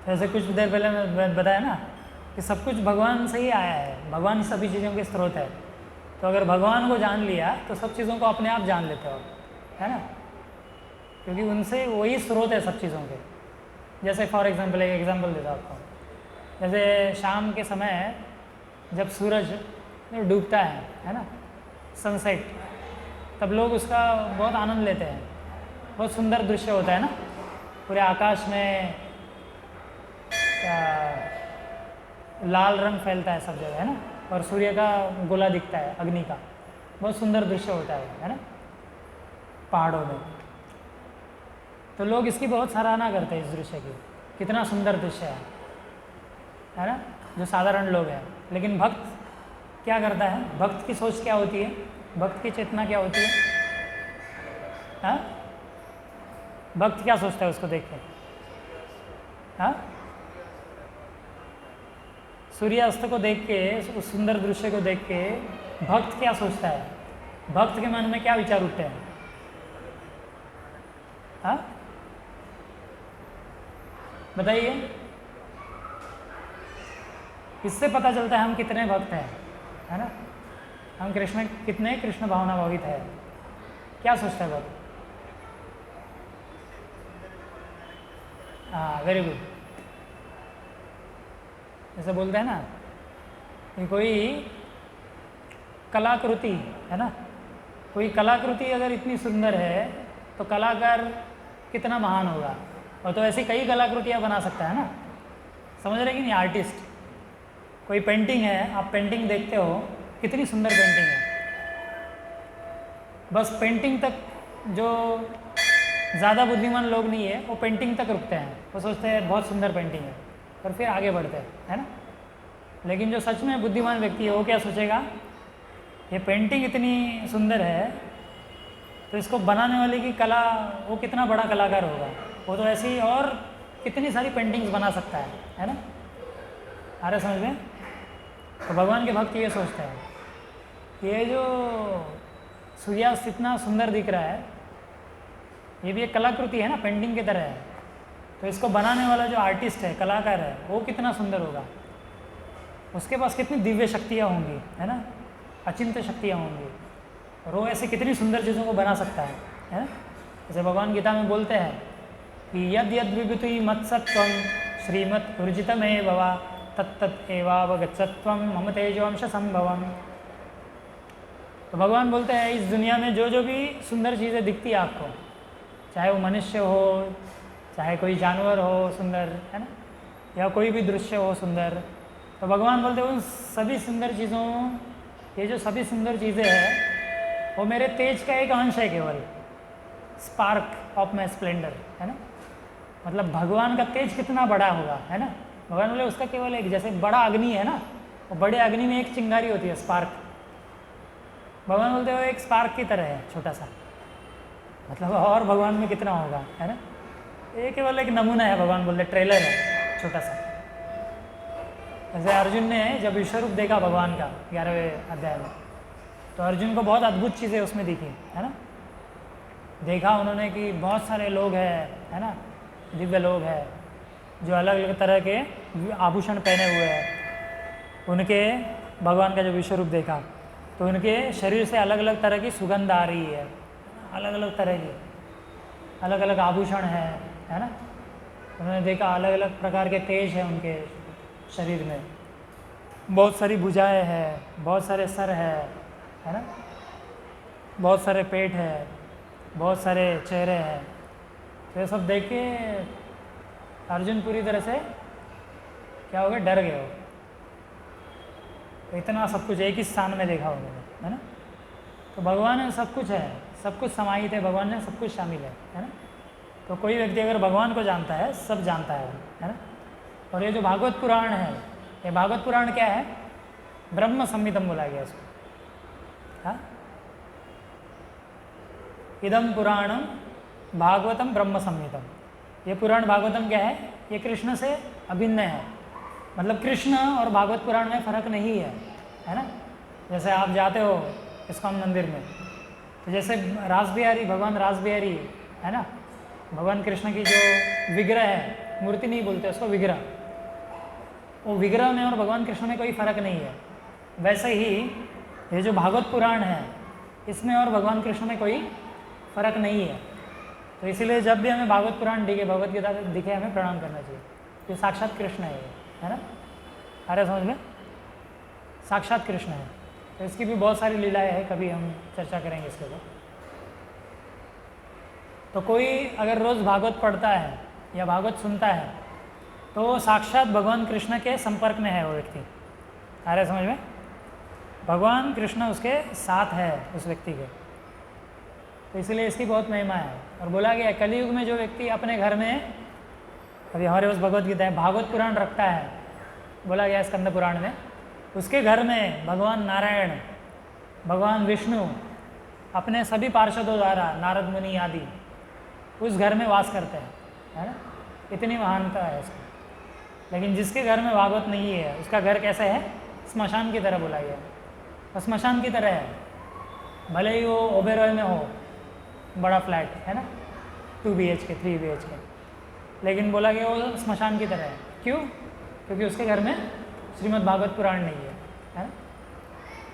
जैसे कुछ देर पहले मैं बताया ना कि सब कुछ भगवान से ही आया है, भगवान ही सभी चीज़ों के स्रोत है। तो अगर भगवान को जान लिया तो सब चीज़ों को अपने आप जान लेते हो, है ना, क्योंकि उनसे वही स्रोत है सब चीज़ों के। जैसे फॉर एग्जांपल एक एग्जांपल देता हूँ आपको। जैसे शाम के समय जब सूरज डूबता है ना, सनसेट, तब लोग उसका बहुत आनंद लेते हैं। बहुत सुंदर दृश्य होता है ना, पूरे आकाश में लाल रंग फैलता है सब जगह, है ना, और सूर्य का गोला दिखता है अग्नि का। बहुत सुंदर दृश्य होता है ना, पहाड़ों में। तो लोग इसकी बहुत सराहना करते हैं इस दृश्य की, कितना सुंदर दृश्य है ना, जो साधारण लोग हैं। लेकिन भक्त क्या करता है? भक्त की सोच क्या होती है? भक्त की चेतना क्या होती है? हाँ, भक्त क्या सोचता है उसको देख के? हाँ, सूर्यास्त को देख के, उस सुंदर दृश्य को देख के भक्त क्या सोचता है? भक्त के मन में क्या विचार उठते हैं? हाँ, बताइए। इससे पता चलता है हम कितने भक्त हैं, है ना, हम कितने कृष्ण भावना भावित है। क्या सोचता है भक्त? हाँ, वेरी गुड। जैसे बोलते हैं ना कि कोई कलाकृति है ना, कोई कलाकृति अगर इतनी सुंदर है तो कलाकार कितना महान होगा। और तो ऐसी कई कलाकृतियाँ बना सकता है ना, समझ रहे कि नहीं? आर्टिस्ट, कोई पेंटिंग है, आप पेंटिंग देखते हो, कितनी सुंदर पेंटिंग है, बस पेंटिंग तक जो ज़्यादा बुद्धिमान लोग नहीं है वो पेंटिंग तक रुकते हैं। वो सोचते हैं बहुत सुंदर पेंटिंग है और फिर आगे बढ़ते हैं, है ना। लेकिन जो सच में बुद्धिमान व्यक्ति है वो क्या सोचेगा? ये पेंटिंग इतनी सुंदर है तो इसको बनाने वाले की कला, वो कितना बड़ा कलाकार होगा, वो तो ऐसी और कितनी सारी पेंटिंग्स बना सकता है ना। आ रहा समझ में? तो भगवान के भक्त ये सोचते हैं, ये जो सूर्यास्त इतना सुंदर दिख रहा है, ये भी एक कलाकृति है ना, पेंटिंग की तरह है। तो इसको बनाने वाला जो आर्टिस्ट है, कलाकार है, वो कितना सुंदर होगा, उसके पास कितनी दिव्य शक्तियाँ होंगी, है ना, अचिंत्य शक्तियाँ होंगी, और वो ऐसे कितनी सुंदर चीज़ों को बना सकता है ना। जैसे भगवान गीता में बोलते हैं कि यद यद विभूति मत्सत्वं श्रीमत् ऊर्जितमे भवा तत्तत् एवावगच्छत्वं मम तेजोंश संभवम। तो भगवान बोलते हैं इस दुनिया में जो जो भी सुंदर चीज़ें दिखती है आपको, चाहे वो मनुष्य हो, चाहे कोई जानवर हो सुंदर, है ना, या कोई भी दृश्य हो सुंदर, तो भगवान बोलते हैं उन सभी सुंदर चीज़ों, ये जो सभी सुंदर चीज़ें हैं वो मेरे तेज का एक अंश है, केवल स्पार्क ऑफ माई स्प्लेंडर, है ना। मतलब भगवान का तेज कितना बड़ा होगा, है ना। भगवान बोले उसका केवल एक, जैसे बड़ा अग्नि है ना, वो बड़े अग्नि में एक चिंगारी होती है, स्पार्क। भगवान बोलते हैं एक स्पार्क की तरह है, छोटा सा। मतलब और भगवान में कितना होगा, है ना। ये केवल एक नमूना है, भगवान बोलते ट्रेलर है छोटा सा। जैसे अर्जुन ने जब विश्वरूप देखा भगवान का 11वें अध्याय में, तो अर्जुन को बहुत अद्भुत चीज़ें उसमें दिखी, है ना। देखा उन्होंने कि बहुत सारे लोग हैं, है ना, दिव्य लोग हैं जो अलग अलग तरह के आभूषण पहने हुए हैं। उनके भगवान का जो विश्वरूप देखा तो उनके शरीर से अलग अलग तरह की सुगंध आ रही है, अलग अलग तरह की, अलग अलग आभूषण है ना। उन्होंने देखा अलग अलग प्रकार के तेज हैं उनके शरीर में, बहुत सारी भुजाएं हैं, बहुत सारे सर है ना, बहुत सारे पेट है, बहुत सारे चेहरे हैं। तो ये सब देख के अर्जुन पूरी तरह से क्या हो गए, डर गए हो। तो इतना सब कुछ एक ही स्थान में देखा उन्होंने, है ना। तो भगवान में सब कुछ है, सब कुछ समाहित है, भगवान में सब कुछ शामिल है ना। तो कोई व्यक्ति अगर भगवान को जानता है, सब जानता है ना। और ये जो भागवत पुराण है, ये भागवत पुराण क्या है? ब्रह्म संहितम बोला गया इसको, हाँ। इदम पुराणम भागवतम ब्रह्म संहितम। ये पुराण भागवतम क्या है? ये कृष्ण से अभिन्न है। मतलब कृष्ण और भागवत पुराण में फ़र्क नहीं है ना। जैसे आप जाते हो इस्कॉन मंदिर में, तो जैसे रासबिहारी, भगवान रासबिहारी है ना, भगवान कृष्ण की जो विग्रह है, मूर्ति नहीं बोलते उसको, विग्रह, वो विग्रह में और भगवान कृष्ण में कोई फ़र्क नहीं है। वैसे ही ये जो भागवत पुराण है, इसमें और भगवान कृष्ण में कोई फ़र्क नहीं है। तो इसीलिए जब भी हमें भागवत पुराण दिखे, भगवत गीता दिखे, हमें प्रणाम करना चाहिए। ये साक्षात कृष्ण है ना। अरे समझ में, साक्षात कृष्ण है। तो इसकी भी बहुत सारी लीलाएं हैं, कभी हम चर्चा करेंगे इसके ऊपर। तो कोई अगर रोज़ भागवत पढ़ता है या भागवत सुनता है, तो साक्षात भगवान कृष्ण के संपर्क में है वो व्यक्ति। अरे समझ में, भगवान कृष्ण उसके साथ है उस व्यक्ति के। तो इसलिए इसकी बहुत महिमा है। और बोला गया कलयुग में जो व्यक्ति अपने घर में, अभी हमारे पास भगवत गीता है, भागवत पुराण रखता है, बोला गया स्कंद पुराण में, उसके घर में भगवान नारायण, भगवान विष्णु अपने सभी पार्षदों द्वारा, नारद मुनि आदि, उस घर में वास करते हैं, है ना। इतनी महानता है इसकी। लेकिन जिसके घर में भागवत नहीं है, उसका घर कैसे है? स्मशान की तरह बोला गया। और स्मशान की तरह है, भले ही वो ओबेरॉय में हो, बड़ा फ्लैट है ना, 2 BHK 3 BHK, लेकिन बोला गया वो स्मशान की तरह है। क्यों? क्योंकि उसके घर में श्रीमद् भागवत पुराण नहीं है ना।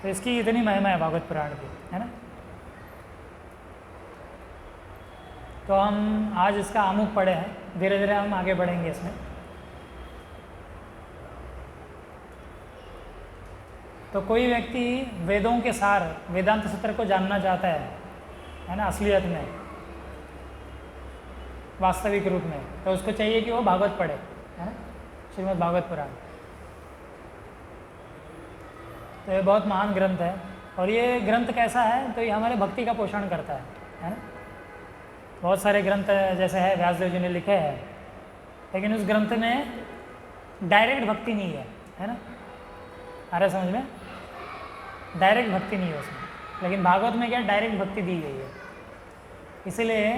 तो इसकी इतनी महिमा है भागवत पुराण की, है ना। तो हम आज इसका आमुख पढ़े हैं, धीरे धीरे हम आगे बढ़ेंगे इसमें। तो कोई व्यक्ति वेदों के सार, वेदांत सूत्र को जानना चाहता है ना, असलियत में, वास्तविक रूप में, तो उसको चाहिए कि वो भागवत पढ़े, है ना, श्रीमद् भागवत पुराण। तो ये बहुत महान ग्रंथ है। और ये ग्रंथ कैसा है? तो ये हमारे भक्ति का पोषण करता है ना। बहुत सारे ग्रंथ जैसे है व्यासदेव जी ने लिखे हैं, लेकिन उस ग्रंथ में डायरेक्ट भक्ति नहीं है ना। अरे समझ में, डायरेक्ट भक्ति नहीं है उसमें। लेकिन भागवत में क्या डायरेक्ट भक्ति दी गई है। इसीलिए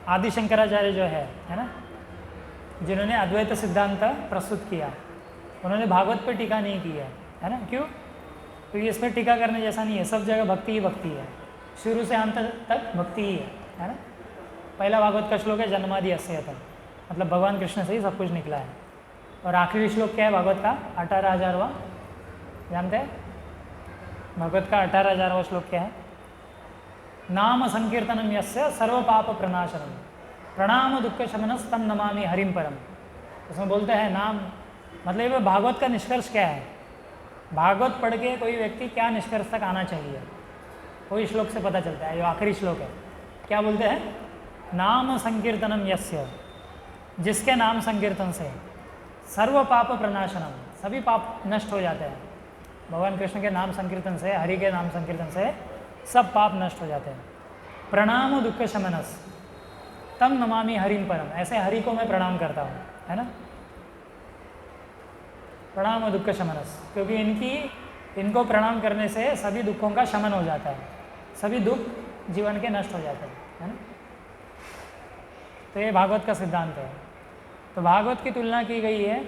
आदि शंकराचार्य जो है ना, जिन्होंने अद्वैत सिद्धांत प्रस्तुत किया, उन्होंने भागवत पर टीका नहीं की है ना। क्यों? क्योंकि इसमें टीका करने जैसा नहीं है, सब जगह भक्ति ही भक्ति है, शुरू से अंत तक भक्ति ही है ना। पहला भागवत का श्लोक है जन्मादि अस्यतम, मतलब भगवान कृष्ण से ही सब कुछ निकला है। और आखिरी श्लोक क्या है भागवत का? 18,000वां, जानते हैं? भागवत का 18,000वां श्लोक क्या है? नाम संकीर्तनम यस्य सर्व पाप प्रणाशनम प्रणाम दुख शमनस तम नमामि हरिम परम। उसमें बोलते हैं नाम, मतलब ये भागवत का निष्कर्ष क्या है, भागवत पढ़ के कोई व्यक्ति क्या निष्कर्ष तक आना चाहिए, वही श्लोक से पता चलता है। जो आखिरी श्लोक है क्या बोलते हैं? नाम संकीर्तनम यस्य, जिसके नाम संकीर्तन से सर्व पाप प्रणाशनम, सभी पाप नष्ट हो जाते हैं। भगवान कृष्ण के नाम संकीर्तन से, हरि के नाम संकीर्तन से सब पाप नष्ट हो जाते हैं। प्रणाम दुख शमनस तम नमामि हरिम परम, ऐसे हरि को मैं प्रणाम करता हूँ, है ना। प्रणाम दुख शमनस, क्योंकि इनको प्रणाम करने से सभी दुखों का शमन हो जाता है, सभी दुख जीवन के नष्ट हो जाते हैं, है ना। तो ये भागवत का सिद्धांत है। तो भागवत की तुलना की गई है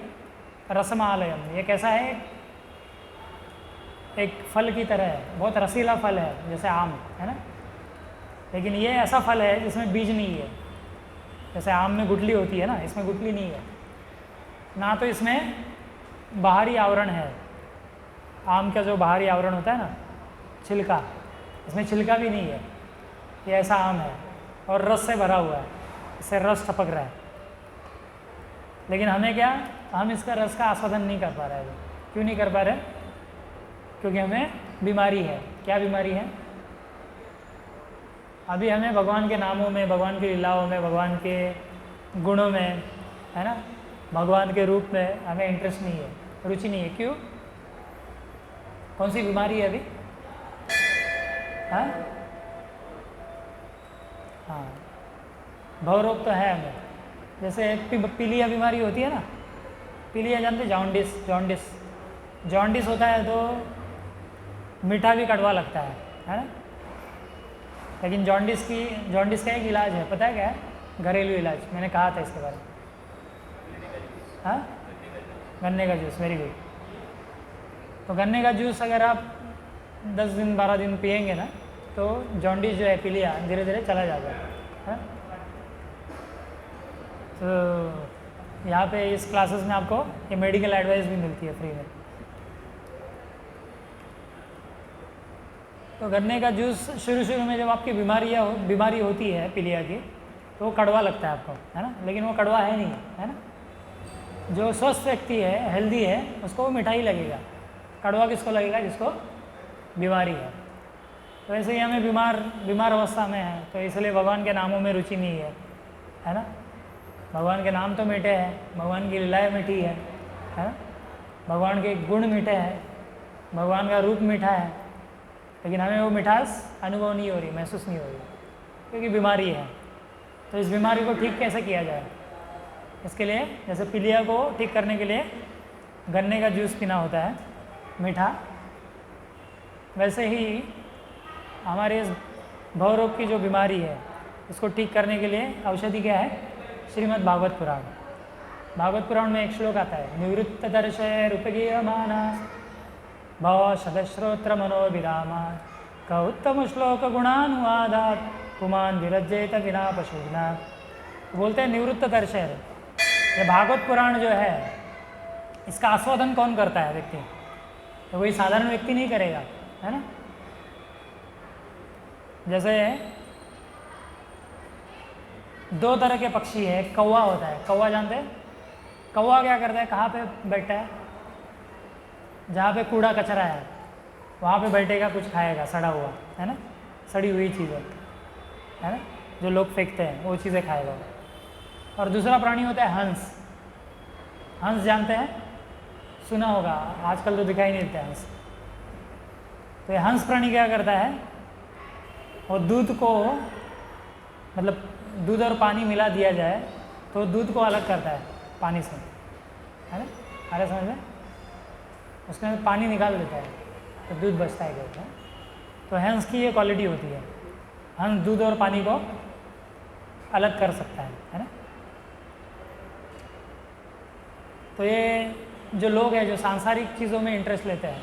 रसमालयम। ये कैसा है? एक फल की तरह है, बहुत रसीला फल है, जैसे आम, है ना। लेकिन ये ऐसा फल है जिसमें बीज नहीं है। जैसे आम में गुठली होती है ना, इसमें गुठली नहीं है ना। तो इसमें बाहरी आवरण है, आम का जो बाहरी आवरण होता है ना, छिलका, इसमें छिलका भी नहीं है। ये ऐसा आम है और रस से भरा हुआ है, इससे रस टपक रहा है। लेकिन हमें क्या, हम इसका रस का आस्वादन नहीं कर पा रहे हैं। क्यों नहीं कर पा रहे? क्योंकि हमें बीमारी है। क्या बीमारी है? अभी हमें भगवान के नामों में, भगवान की लीलाओं में, भगवान के गुणों में, है ना, भगवान के रूप में हमें इंटरेस्ट नहीं है, रुचि नहीं है। क्यों? कौन सी बीमारी है अभी? हाँ, भवरोग तो है हमें। जैसे पीलिया बीमारी होती है ना, पीलिया जानते? जॉन्डिस होता है तो मीठा भी कड़वा लगता है ना। लेकिन जॉन्डिस का एक इलाज है, पता है क्या है? घरेलू इलाज, मैंने कहा था इसके बारे में। हाँ, गन्ने का जूस, वेरी गुड। तो गन्ने का जूस अगर आप 10 दिन 12 दिन पिएंगे ना, तो जॉन्डिस जो है, पीलिया, धीरे धीरे चला जाता है। तो यहाँ पे इस क्लासेस में आपको ये मेडिकल एडवाइस भी मिलती है फ्री में। तो गन्ने का जूस शुरू में जब आपकी बीमारी होती है पीलिया की, तो वो कड़वा लगता है आपको, है ना, लेकिन वो कड़वा है नहीं, है ना। जो स्वस्थ व्यक्ति है, हेल्दी है, उसको वो मिठाई लगेगा। कड़वा किसको लगेगा? जिसको बीमारी है। तो ऐसे ही हमें बीमार अवस्था में है, तो इसलिए भगवान के नामों में रुचि नहीं है ना। भगवान के नाम तो मीठे हैं, भगवान की लीलाएँ मीठी है ना, भगवान के गुण मीठे हैं, भगवान का रूप मीठा है, लेकिन हमें वो मिठास अनुभव नहीं हो रही, महसूस नहीं हो रही, क्योंकि बीमारी है। तो इस बीमारी को ठीक कैसे किया जाए? इसके लिए जैसे पीलिया को ठीक करने के लिए गन्ने का जूस पीना होता है मीठा, वैसे ही हमारे इस भवरोग की जो बीमारी है, इसको ठीक करने के लिए औषधि क्या है? श्रीमद् भागवत पुराण। भागवत पुराण में एक श्लोक आता है, निवृत्त दर्शय रूपगीयमाना भव शतश्रोत्र मनोभिरामा क उत्तम श्लोक गुणानुवादात पुमान विरजेत विना पशुना। बोलते हैं निवृत्त दर्शय, ये भागवत पुराण जो है, इसका आस्वादन कौन करता है? व्यक्ति, तो कोई साधारण व्यक्ति नहीं करेगा, है ना। जैसे 2 तरह के पक्षी है, कौवा होता है, कौवा जानते हैं? कौवा क्या करता है? कहाँ पे बैठता है? जहाँ पे कूड़ा कचरा है वहाँ पे बैठेगा, कुछ खाएगा सड़ा हुआ, है ना, सड़ी हुई चीज़ें, है ना, जो लोग फेंकते हैं वो चीज़ें खाएगा। और दूसरा प्राणी होता है हंस। हंस जानते हैं? सुना होगा, आजकल तो दिखाई नहीं देते हंस। तो ये हंस प्राणी क्या करता है? वो दूध को, मतलब दूध और पानी मिला दिया जाए तो दूध को अलग करता है पानी से, है ना, अरे समझ में, उसमें पानी निकाल देता है तो दूध बचता है क्या? तो हंस की ये क्वालिटी होती है, हंस दूध और पानी को अलग कर सकता है ना। तो ये जो लोग हैं जो सांसारिक चीज़ों में इंटरेस्ट लेते हैं,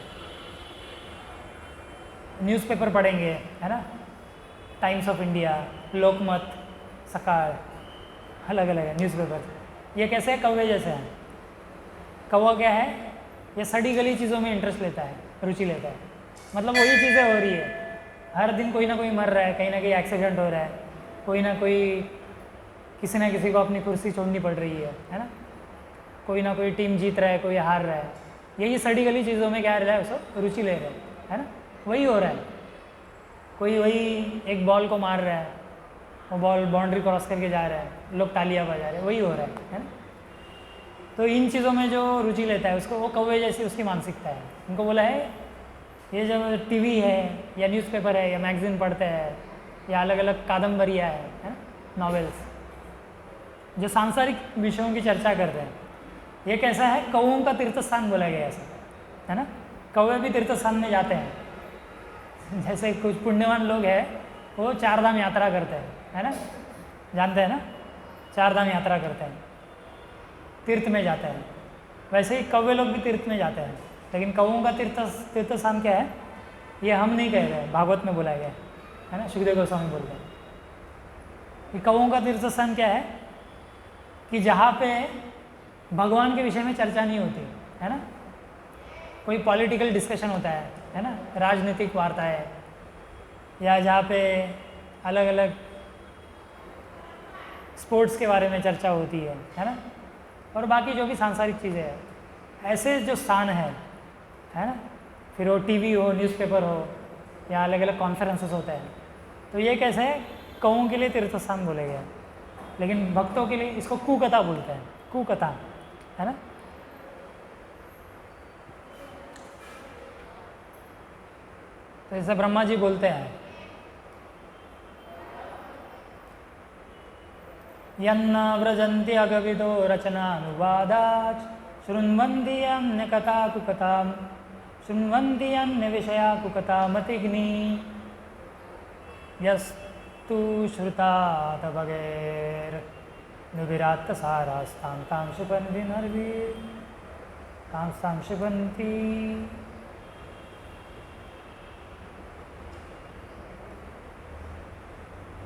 न्यूज़पेपर पढ़ेंगे, है ना, टाइम्स ऑफ इंडिया, लोकमत, सकाळ, अलग अलग है न्यूज़पेपर, ये कैसे है? कौवे जैसे हैं। कौवा क्या है? ये सड़ी गली चीज़ों में इंटरेस्ट लेता है, रुचि लेता है, मतलब वही चीज़ें हो रही है, हर दिन कोई ना कोई मर रहा है, कहीं ना कहीं एक्सीडेंट हो रहा है, कोई ना कोई किसी ना किसी को अपनी कुर्सी छोड़नी पड़ रही है ना, कोई ना कोई टीम जीत रहा है, कोई हार रहा है, यही सड़ी गली चीज़ों में क्या रहा है? उसको रुचि ले रहे हैं, है ना, वही हो रहा है। कोई वही एक बॉल को मार रहा है, वो बॉल बाउंड्री क्रॉस करके जा रहा है, लोग तालियां बजा रहे हैं, वही हो रहा है ना। तो इन चीज़ों में जो रुचि लेता है उसको, वो कौवे जैसी उसकी मानसिकता है। उनको बोला है ये जब टीवी है या न्यूज़पेपर है या मैगज़ीन पढ़ते हैं या अलग अलग कादम्बरियाँ है ना, नॉवेल्स, जो सांसारिक विषयों की चर्चा करते हैं, ये कैसा है? कौवों का तीर्थ स्थान बोला गया ऐसा, है ना। कौवे भी तीर्थ स्थान में जाते हैं, जैसे कुछ पुण्यवान लोग हैं वो 4 धाम यात्रा करते हैं, है ना, जानते हैं ना, 4 धाम यात्रा करते हैं, तीर्थ में जाते हैं। वैसे ही कौवे लोग भी तीर्थ में जाते हैं, लेकिन कौवों का तीर्थ स्थान क्या है? ये हम नहीं कह रहे, भागवत में बोला गया है ना, सुखदेव गोस्वामी बोलते हैं कि कौवों का तीर्थ स्थान क्या है? कि जहाँ पे भगवान के विषय में चर्चा नहीं होती, है ना, कोई पॉलिटिकल डिस्कशन होता है ना, राजनीतिक वार्ताएं, या जहाँ पे अलग अलग स्पोर्ट्स के बारे में चर्चा होती है ना, और बाकी जो भी सांसारिक चीज़ें हैं, ऐसे जो स्थान है ना, फिर वो टीवी हो, न्यूज़पेपर हो या अलग अलग कॉन्फ्रेंसेस होते हैं, तो ये कैसे है? कौवों के लिए तीर्थ स्थान बोले गए, लेकिन भक्तों के लिए इसको कुकथा बोलते हैं, कुकथा, है ना। तो जैसे ब्रह्मा जी बोलते हैं, यन्न व्रजन्ति अगविदो रचनानुवादात् शृण्वन्ति अन्य कथा कुकथां शृण्वन्ति अन्य विषया कुकथामतिग्नि तु श्रुतात बगैर नुबिरात सारास्तां तां क्षिपन्ति नरवीर तां क्षिपन्ति।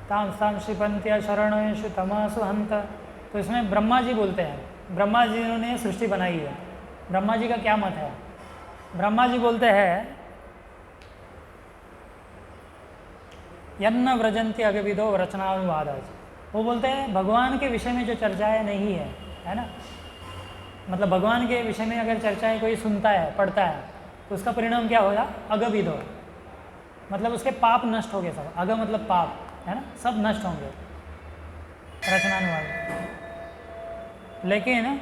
तां क्षिपन्त्य शरणेषु तमासु हंत। तो इसमें ब्रह्मा जी बोलते हैं, ब्रह्मा जी ने सृष्टि बनाई है। ब्रह्मा जी का क्या मत है? ब्रह्मा जी बोलते हैं यन्न व्रजंती अगविदो रचनानुवादाज। वो बोलते हैं भगवान के विषय में जो चर्चाएं नहीं है ना, मतलब भगवान के विषय में अगर चर्चाएं कोई सुनता है पढ़ता है तो उसका परिणाम क्या होगा? अगविदो, मतलब उसके पाप नष्ट हो गए सब। अग मतलब पाप है ना, सब नष्ट होंगे रचनानुवाद। लेकिन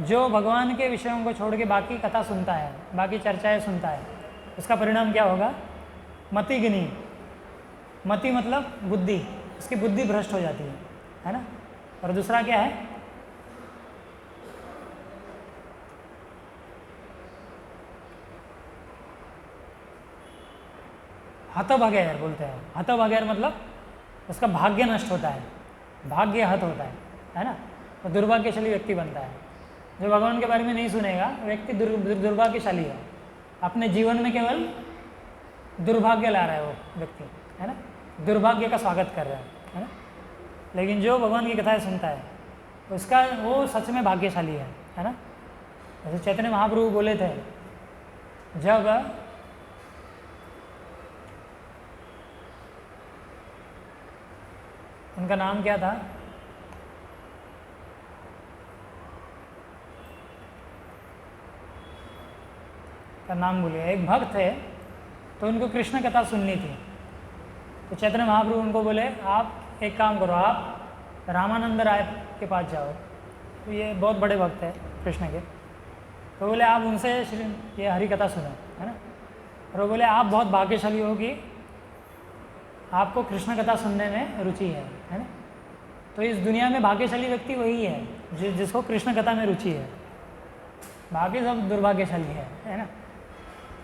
जो भगवान के विषयों को छोड़ के बाकी कथा सुनता है, बाकी चर्चाएं सुनता है, उसका परिणाम क्या होगा? मतिग्नि। मति मतलब बुद्धि, उसकी बुद्धि भ्रष्ट हो जाती है ना। और दूसरा क्या है? हतभगैर बोलते हैं। हतभगैर मतलब उसका भाग्य नष्ट होता है, भाग्य हत होता है ना। तो दुर्भाग्यशाली व्यक्ति बनता है। जो भगवान के बारे में नहीं सुनेगा व्यक्ति दुर्भाग्यशाली है, अपने जीवन में केवल दुर्भाग्य ला रहा है वो व्यक्ति, है ना, दुर्भाग्य का स्वागत कर रहा है ना। लेकिन जो भगवान की कथाएं सुनता है उसका वो सच में भाग्यशाली है ना। जैसे चैतन्य महाप्रभु बोले थे, जब उनका नाम क्या था? का नाम भूलिए। एक भक्त थे तो उनको कृष्ण कथा सुननी थी। तो चैतन्य महाप्रभु उनको बोले आप एक काम करो, आप रामानंद राय के पास जाओ। तो ये बहुत बड़े भक्त है कृष्ण के। तो बोले आप उनसे ये हरि कथा सुनो, है ना। और वो बोले आप बहुत भाग्यशाली हो कि आपको कृष्ण कथा सुनने में रुचि है ना। तो इस दुनिया में भाग्यशाली व्यक्ति वही है जिसको कृष्ण कथा में रुचि है। बाकी सब दुर्भाग्यशाली है ना,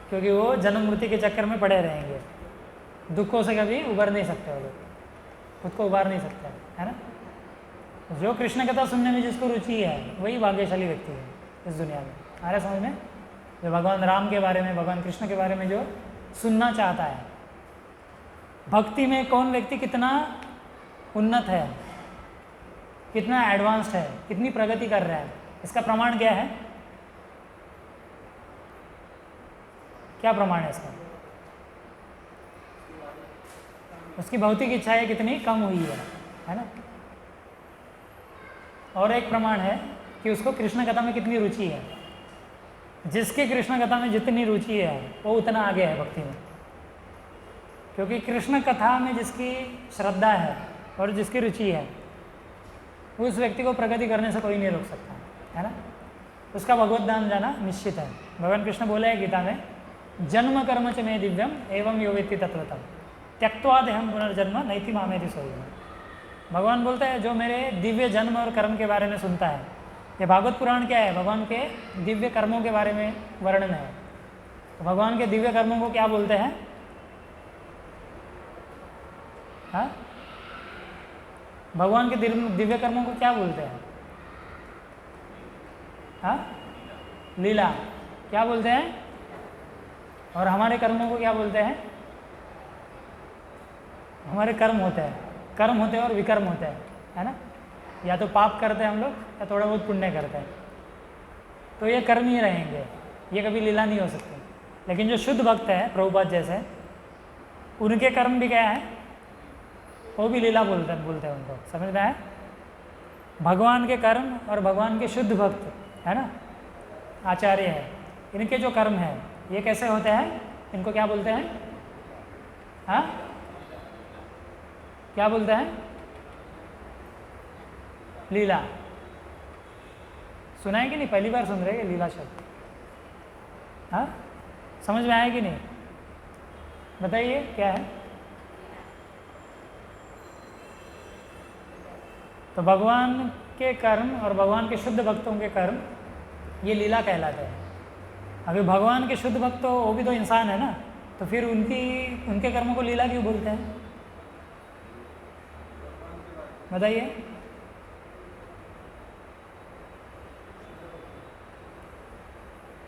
क्योंकि वो जन्म मृत्यु के चक्कर में पड़े रहेंगे, दुखों से कभी उबर नहीं सकते वो लोग, खुद को उबार नहीं सकते, है ना। जो कृष्ण कथा सुनने में जिसको रुचि है वही भाग्यशाली व्यक्ति है इस दुनिया में। आ रहा समझ में? जो भगवान राम के बारे में, भगवान कृष्ण के बारे में जो सुनना चाहता है, भक्ति में कौन व्यक्ति कितना उन्नत है, कितना एडवांस्ड है, कितनी प्रगति कर रहा है, इसका प्रमाण क्या है? क्या प्रमाण है इसका? उसकी भौतिक इच्छाएं कितनी कम हुई है ना। और एक प्रमाण है कि उसको कृष्ण कथा में कितनी रुचि है। जिसकी कृष्ण कथा में जितनी रुचि है वो उतना आगे है भक्ति में, क्योंकि कृष्ण कथा में जिसकी श्रद्धा है और जिसकी रुचि है उस व्यक्ति को प्रगति करने से कोई नहीं रोक सकता, है ना। उसका भगवत धाम जाना निश्चित है। भगवान कृष्ण बोले हैं गीता में, जन्म कर्म च मे दिव्यम एवं यो वेत्ति तत्वतम त्यक्त्वा देहम पुनर्जन्म नैति मामेति सोयम। भगवान बोलते हैं जो मेरे दिव्य जन्म और कर्म के बारे में सुनता है, ये भागवत पुराण क्या है? भगवान के दिव्य कर्मों के बारे में वर्णन है। तो भगवान के दिव्य कर्मों को क्या बोलते हैं? हाँ, भगवान के दिव्य कर्मों को क्या बोलते हैं? हाँ, लीला। क्या बोलते हैं? और हमारे कर्मों को क्या बोलते हैं? हमारे कर्म होते हैं, कर्म होते हैं और विकर्म होते हैं, है ना। या तो पाप करते हैं हम लोग या थोड़ा बहुत पुण्य करते हैं, तो ये कर्म ही रहेंगे, ये कभी लीला नहीं हो सकती। लेकिन जो शुद्ध भक्त है प्रभुपाद जैसे, उनके कर्म भी क्या है? वो भी लीला बोलते हैं उनको, समझ में आया? भगवान के कर्म और भगवान के शुद्ध भक्त, है ना, आचार्य है, इनके जो कर्म हैं ये कैसे होते हैं? इनको क्या बोलते हैं? हाँ, क्या बोलते हैं? लीला। सुना है कि नहीं? पहली बार सुन रहे हैं लीला शब्द। हाँ, समझ में आया कि नहीं? बताइए क्या है? तो भगवान के कर्म और भगवान के शुद्ध भक्तों के कर्म ये लीला कहलाते हैं। अगर भगवान के शुद्ध भक्त तो वो भी तो इंसान है ना, तो फिर उनके कर्मों को लीला क्यों बोलते हैं? बताइए।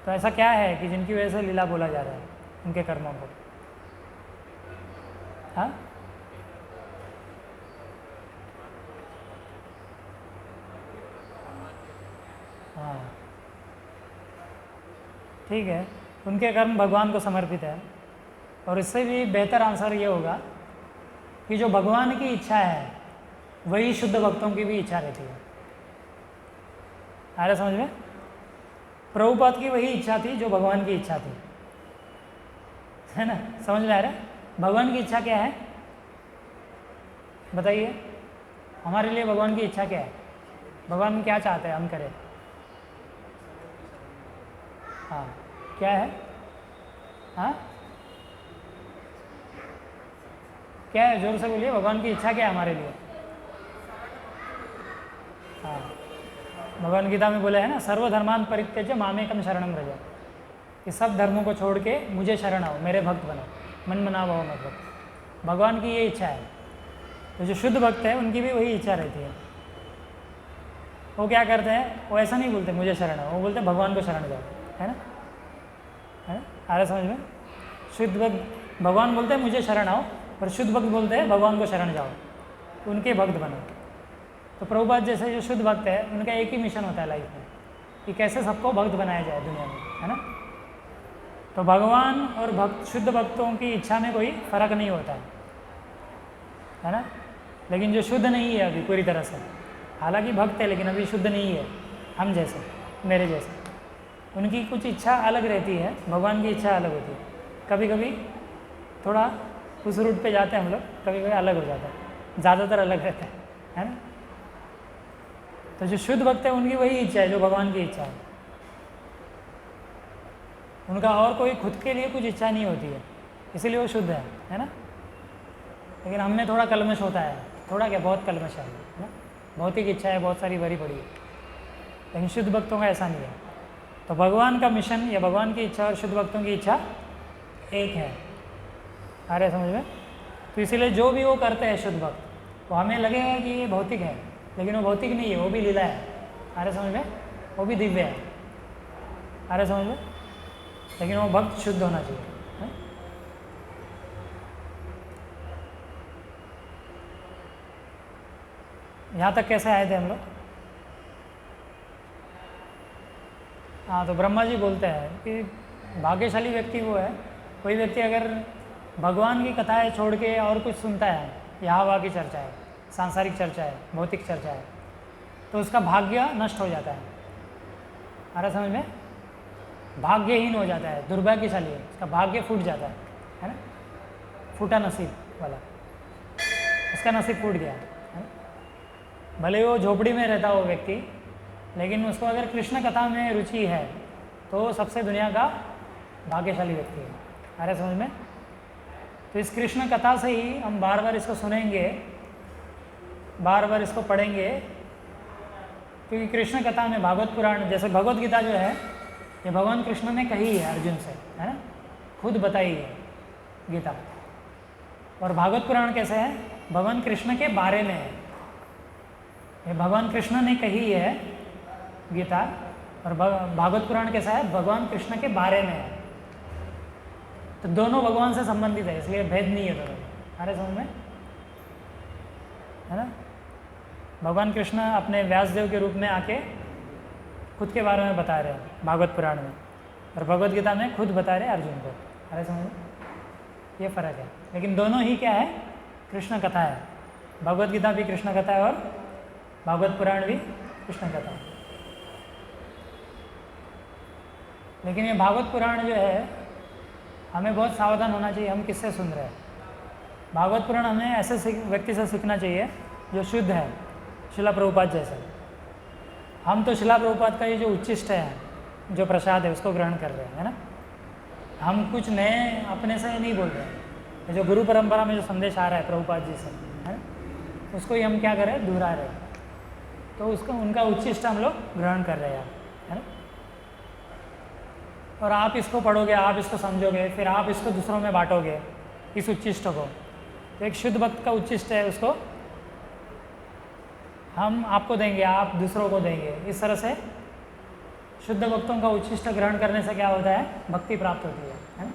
तो ऐसा क्या है कि जिनकी वजह से लीला बोला जा रहा है उनके कर्मों को? हाँ, हाँ, ठीक है, उनके कर्म भगवान को समर्पित है। और इससे भी बेहतर आंसर ये होगा कि जो भगवान की इच्छा है वही शुद्ध भक्तों की भी इच्छा रहती है। आ रहा समझ में? प्रभुपाद की वही इच्छा थी जो भगवान की इच्छा थी, है ना? समझ में आ रहा है? भगवान की इच्छा क्या है बताइए? हमारे लिए भगवान की इच्छा क्या है? भगवान क्या चाहते हैं हम करें? हाँ, क्या है? हाँ, क्या है? जोर से बोलिए। भगवान की इच्छा क्या है हमारे लिए? हाँ, भगवान गीता में बोले है ना, सर्वधर्मान परित्यज्य मामेकम शरणम व्रज, कि सब धर्मों को छोड़ के मुझे शरण आओ, मेरे भक्त बनो, मन मना भाव मत भक्त। भगवान की ये इच्छा है। तो जो शुद्ध भक्त है उनकी भी वही इच्छा रहती है। वो क्या करते हैं? वो ऐसा नहीं बोलते मुझे शरण आओ, वो बोलते भगवान को शरण जाओ, है ना? है ना? आ रहा समझ में? शुद्ध भक्त भगवान बोलते हैं मुझे शरण आओ, और शुद्ध भक्त बोलते हैं भगवान को शरण जाओ, उनके भक्त बनो। तो प्रभुपाद जैसे जो शुद्ध भक्त है उनका एक ही मिशन होता है लाइफ में, कि कैसे सबको भक्त बनाया जाए दुनिया में, है ना? तो भगवान और भक्त, शुद्ध भक्तों की इच्छा में कोई फर्क नहीं होता है ना? लेकिन जो शुद्ध नहीं है अभी पूरी तरह से, हालांकि भक्त है लेकिन अभी शुद्ध नहीं है, हम जैसे, मेरे जैसे, उनकी कुछ इच्छा अलग रहती है, भगवान की इच्छा अलग होती है। कभी कभी थोड़ा उस रूट पे जाते हैं हम लोग, कभी कभी अलग हो जाता है, ज़्यादातर अलग रहता है ना? तो जो शुद्ध भक्त है उनकी वही इच्छा है जो भगवान की इच्छा है। उनका और कोई खुद के लिए कुछ इच्छा नहीं होती है, इसीलिए वो शुद्ध है ना? लेकिन हम में थोड़ा कलमश होता है, थोड़ा क्या, बहुत कलमश है ना? भौतिक इच्छा है बहुत सारी भरी पड़ी है, लेकिन शुद्ध भक्तों का ऐसा नहीं है। तो भगवान का मिशन या भगवान की इच्छा और शुद्ध भक्तों की इच्छा एक है। आ रहे समझ में? तो इसीलिए जो भी वो करते हैं शुद्ध भक्त, वो हमें लगेगा कि ये भौतिक है, लेकिन वो भौतिक नहीं है, वो भी लीला है। आ रहे समझ में? वो भी दिव्य है। आ रहे समझ में? लेकिन वो भक्त शुद्ध होना चाहिए, है? यहाँ तक कैसे आए थे हम लोग? हाँ, तो ब्रह्मा जी बोलते हैं कि भाग्यशाली व्यक्ति वो है, कोई व्यक्ति अगर भगवान की कथाएं छोड़ के और कुछ सुनता है, यहाँ वहाँ की चर्चा है, सांसारिक चर्चा है, भौतिक चर्चा है, तो उसका भाग्य नष्ट हो जाता है। आ रहा समझ में? भाग्यहीन हो जाता है, दुर्भाग्यशाली है, उसका भाग्य फूट जाता है ना? फूटा नसीब वाला, उसका नसीब फूट गया, है ना? भले वो झोपड़ी में रहता हो व्यक्ति, लेकिन उसको अगर कृष्ण कथा में रुचि है तो वो सबसे दुनिया का भाग्यशाली व्यक्ति है। आ रहा समझ में? तो इस कृष्ण कथा से ही हम बार बार इसको सुनेंगे, बार बार इसको पढ़ेंगे, क्योंकि कृष्ण कथा में, भागवत पुराण जैसे भगवत गीता जो है, ये भगवान कृष्ण ने कही है अर्जुन से, है ना? खुद बताई है गीता। और भागवत पुराण कैसे है? भगवान कृष्ण के बारे में है। ये भगवान कृष्ण ने कही है गीता, और भागवत पुराण कैसा है? भगवान कृष्ण के बारे में है। तो दोनों भगवान से संबंधित है, इसलिए भेद नहीं है दोनों। अरे समझ में? है ना? भगवान कृष्ण अपने व्यासदेव के रूप में आके खुद के बारे में बता रहे हैं भागवत पुराण में, और भगवत गीता में खुद बता रहे हैं अर्जुन को। अरे समझ में? ये फ़र्क है, लेकिन दोनों ही क्या है? कृष्ण कथा है। भगवत गीता भी कृष्ण कथा है और भागवत पुराण भी कृष्ण कथा है। लेकिन ये भागवत पुराण जो है, हमें बहुत सावधान होना चाहिए हम किससे सुन रहे हैं। भागवत पुराण हमें ऐसे व्यक्ति से सीखना चाहिए जो शुद्ध है, शिला प्रभुपाद जैसे। हम तो शिला प्रभुपाद का ये जो उच्चिष्ट है, जो प्रसाद है, उसको ग्रहण कर रहे हैं, है ना? हम कुछ नए अपने से नहीं बोल रहे हैं। जो गुरु परंपरा में जो संदेश आ रहा है प्रभुपाद जी से, है ना, उसको ही हम क्या कर रहे हैं? दोहरा रहे हैं। तो उसका उनका उच्चिष्ट हम लोग ग्रहण कर रहे हैं, है ना? और आप इसको पढ़ोगे, आप इसको समझोगे, फिर आप इसको दूसरों में बांटोगे इस उच्चिष्ट को। तो एक शुद्ध भक्त का उच्चिष्ट है, उसको हम आपको देंगे, आप दूसरों को देंगे। इस तरह से शुद्ध भक्तों का उच्छिष्ट ग्रहण करने से क्या होता है, भक्ति प्राप्त होती है ना।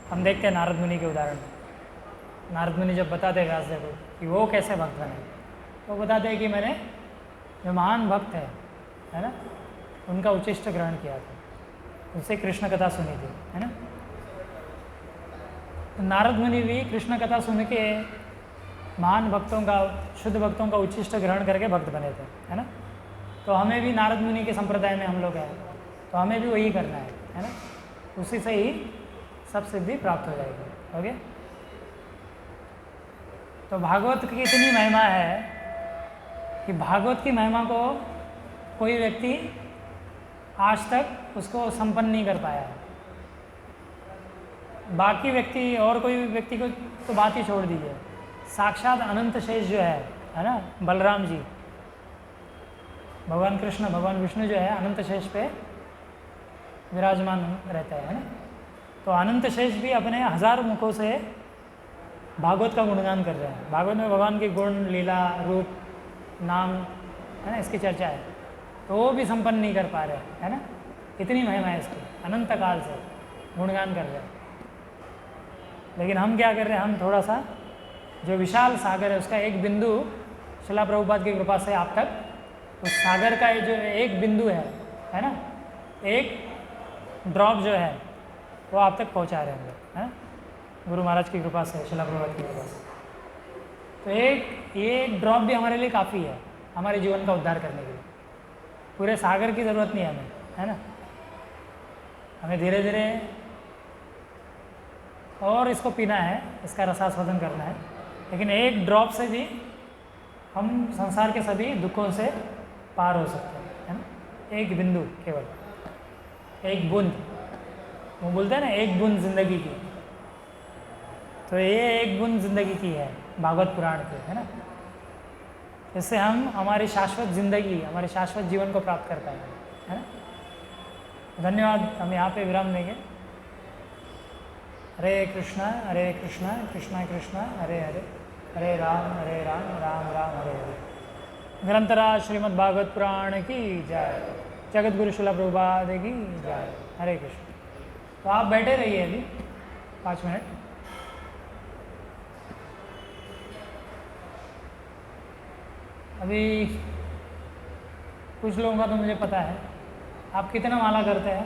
हम देखते हैं नारद मुनि के उदाहरण में। नारद मुनि जब बताते हैं व्यासदेव को कि वो कैसे भक्त बने, तो बताते हैं कि मैंने जो महान भक्त है ना, उनका उच्छिष्ट ग्रहण किया था, उनसे कृष्ण कथा सुनी थी, है ना। तो नारद मुनि भी कृष्ण कथा सुन के महान भक्तों का, शुद्ध भक्तों का उच्छिष्ट ग्रहण करके भक्त बने थे, है ना। तो हमें भी नारद मुनि के संप्रदाय में हम लोग हैं, तो हमें भी वही करना है ना। उसी से ही सब सिद्धि प्राप्त हो जाएगी। ओके, तो भागवत की इतनी महिमा है कि भागवत की महिमा को कोई व्यक्ति आज तक उसको संपन्न नहीं कर पाया है। बाकी व्यक्ति और कोई व्यक्ति को तो बात ही छोड़ दीजिए, साक्षात अनंत शेष जो है ना, बलराम जी, भगवान कृष्ण, भगवान विष्णु जो है अनंत शेष पे विराजमान रहता है ना। तो अनंत शेष भी अपने 1000 मुखों से भागवत का गुणगान कर रहे हैं। भागवत में भगवान के गुण, लीला, रूप, नाम, है ना, इसकी चर्चा है, तो वो भी संपन्न नहीं कर पा रहे, है ना। इतनी महिमा है इसकी, अनंत काल से गुणगान कर रहे हैं। लेकिन हम क्या कर रहे हैं, हम थोड़ा सा जो विशाल सागर है उसका एक बिंदु शिला प्रभुपाद की कृपा से आप तक, उस सागर का जो एक बिंदु है ना, एक ड्रॉप जो है वो आप तक पहुंचा रहे हैं, है ना, गुरु महाराज की कृपा से, शिला प्रभुपाद की कृपा से। तो एक ड्रॉप भी हमारे लिए काफ़ी है हमारे जीवन का उद्धार करने के लिए। पूरे सागर की ज़रूरत नहीं है हमें, है ना। हमें धीरे धीरे और इसको पीना है, इसका रसास्वादन करना है, लेकिन एक ड्रॉप से भी हम संसार के सभी दुखों से पार हो सकते हैं, है ना। एक बिंदु, केवल एक बूंद, वो बोलते हैं ना एक बूंद जिंदगी की, तो ये एक बूंद जिंदगी की है भागवत पुराण की, है ना। इससे हम हमारी शाश्वत जिंदगी, हमारे शाश्वत जीवन को प्राप्त कर पाएंगे, है ना। धन्यवाद, हम यहाँ पे विराम देंगे। हरे कृष्णा कृष्णा कृष्णा हरे हरे, हरे राम राम राम हरे हरे। ग्रंथरा श्रीमद् भागवत पुराण की जय, जगत गुरु शिला प्रभुपाद की जय। हरे कृष्ण। तो आप बैठे रहिए अभी 5 मिनट। अभी कुछ लोगों का तो मुझे पता है, आप कितना माला करते हैं?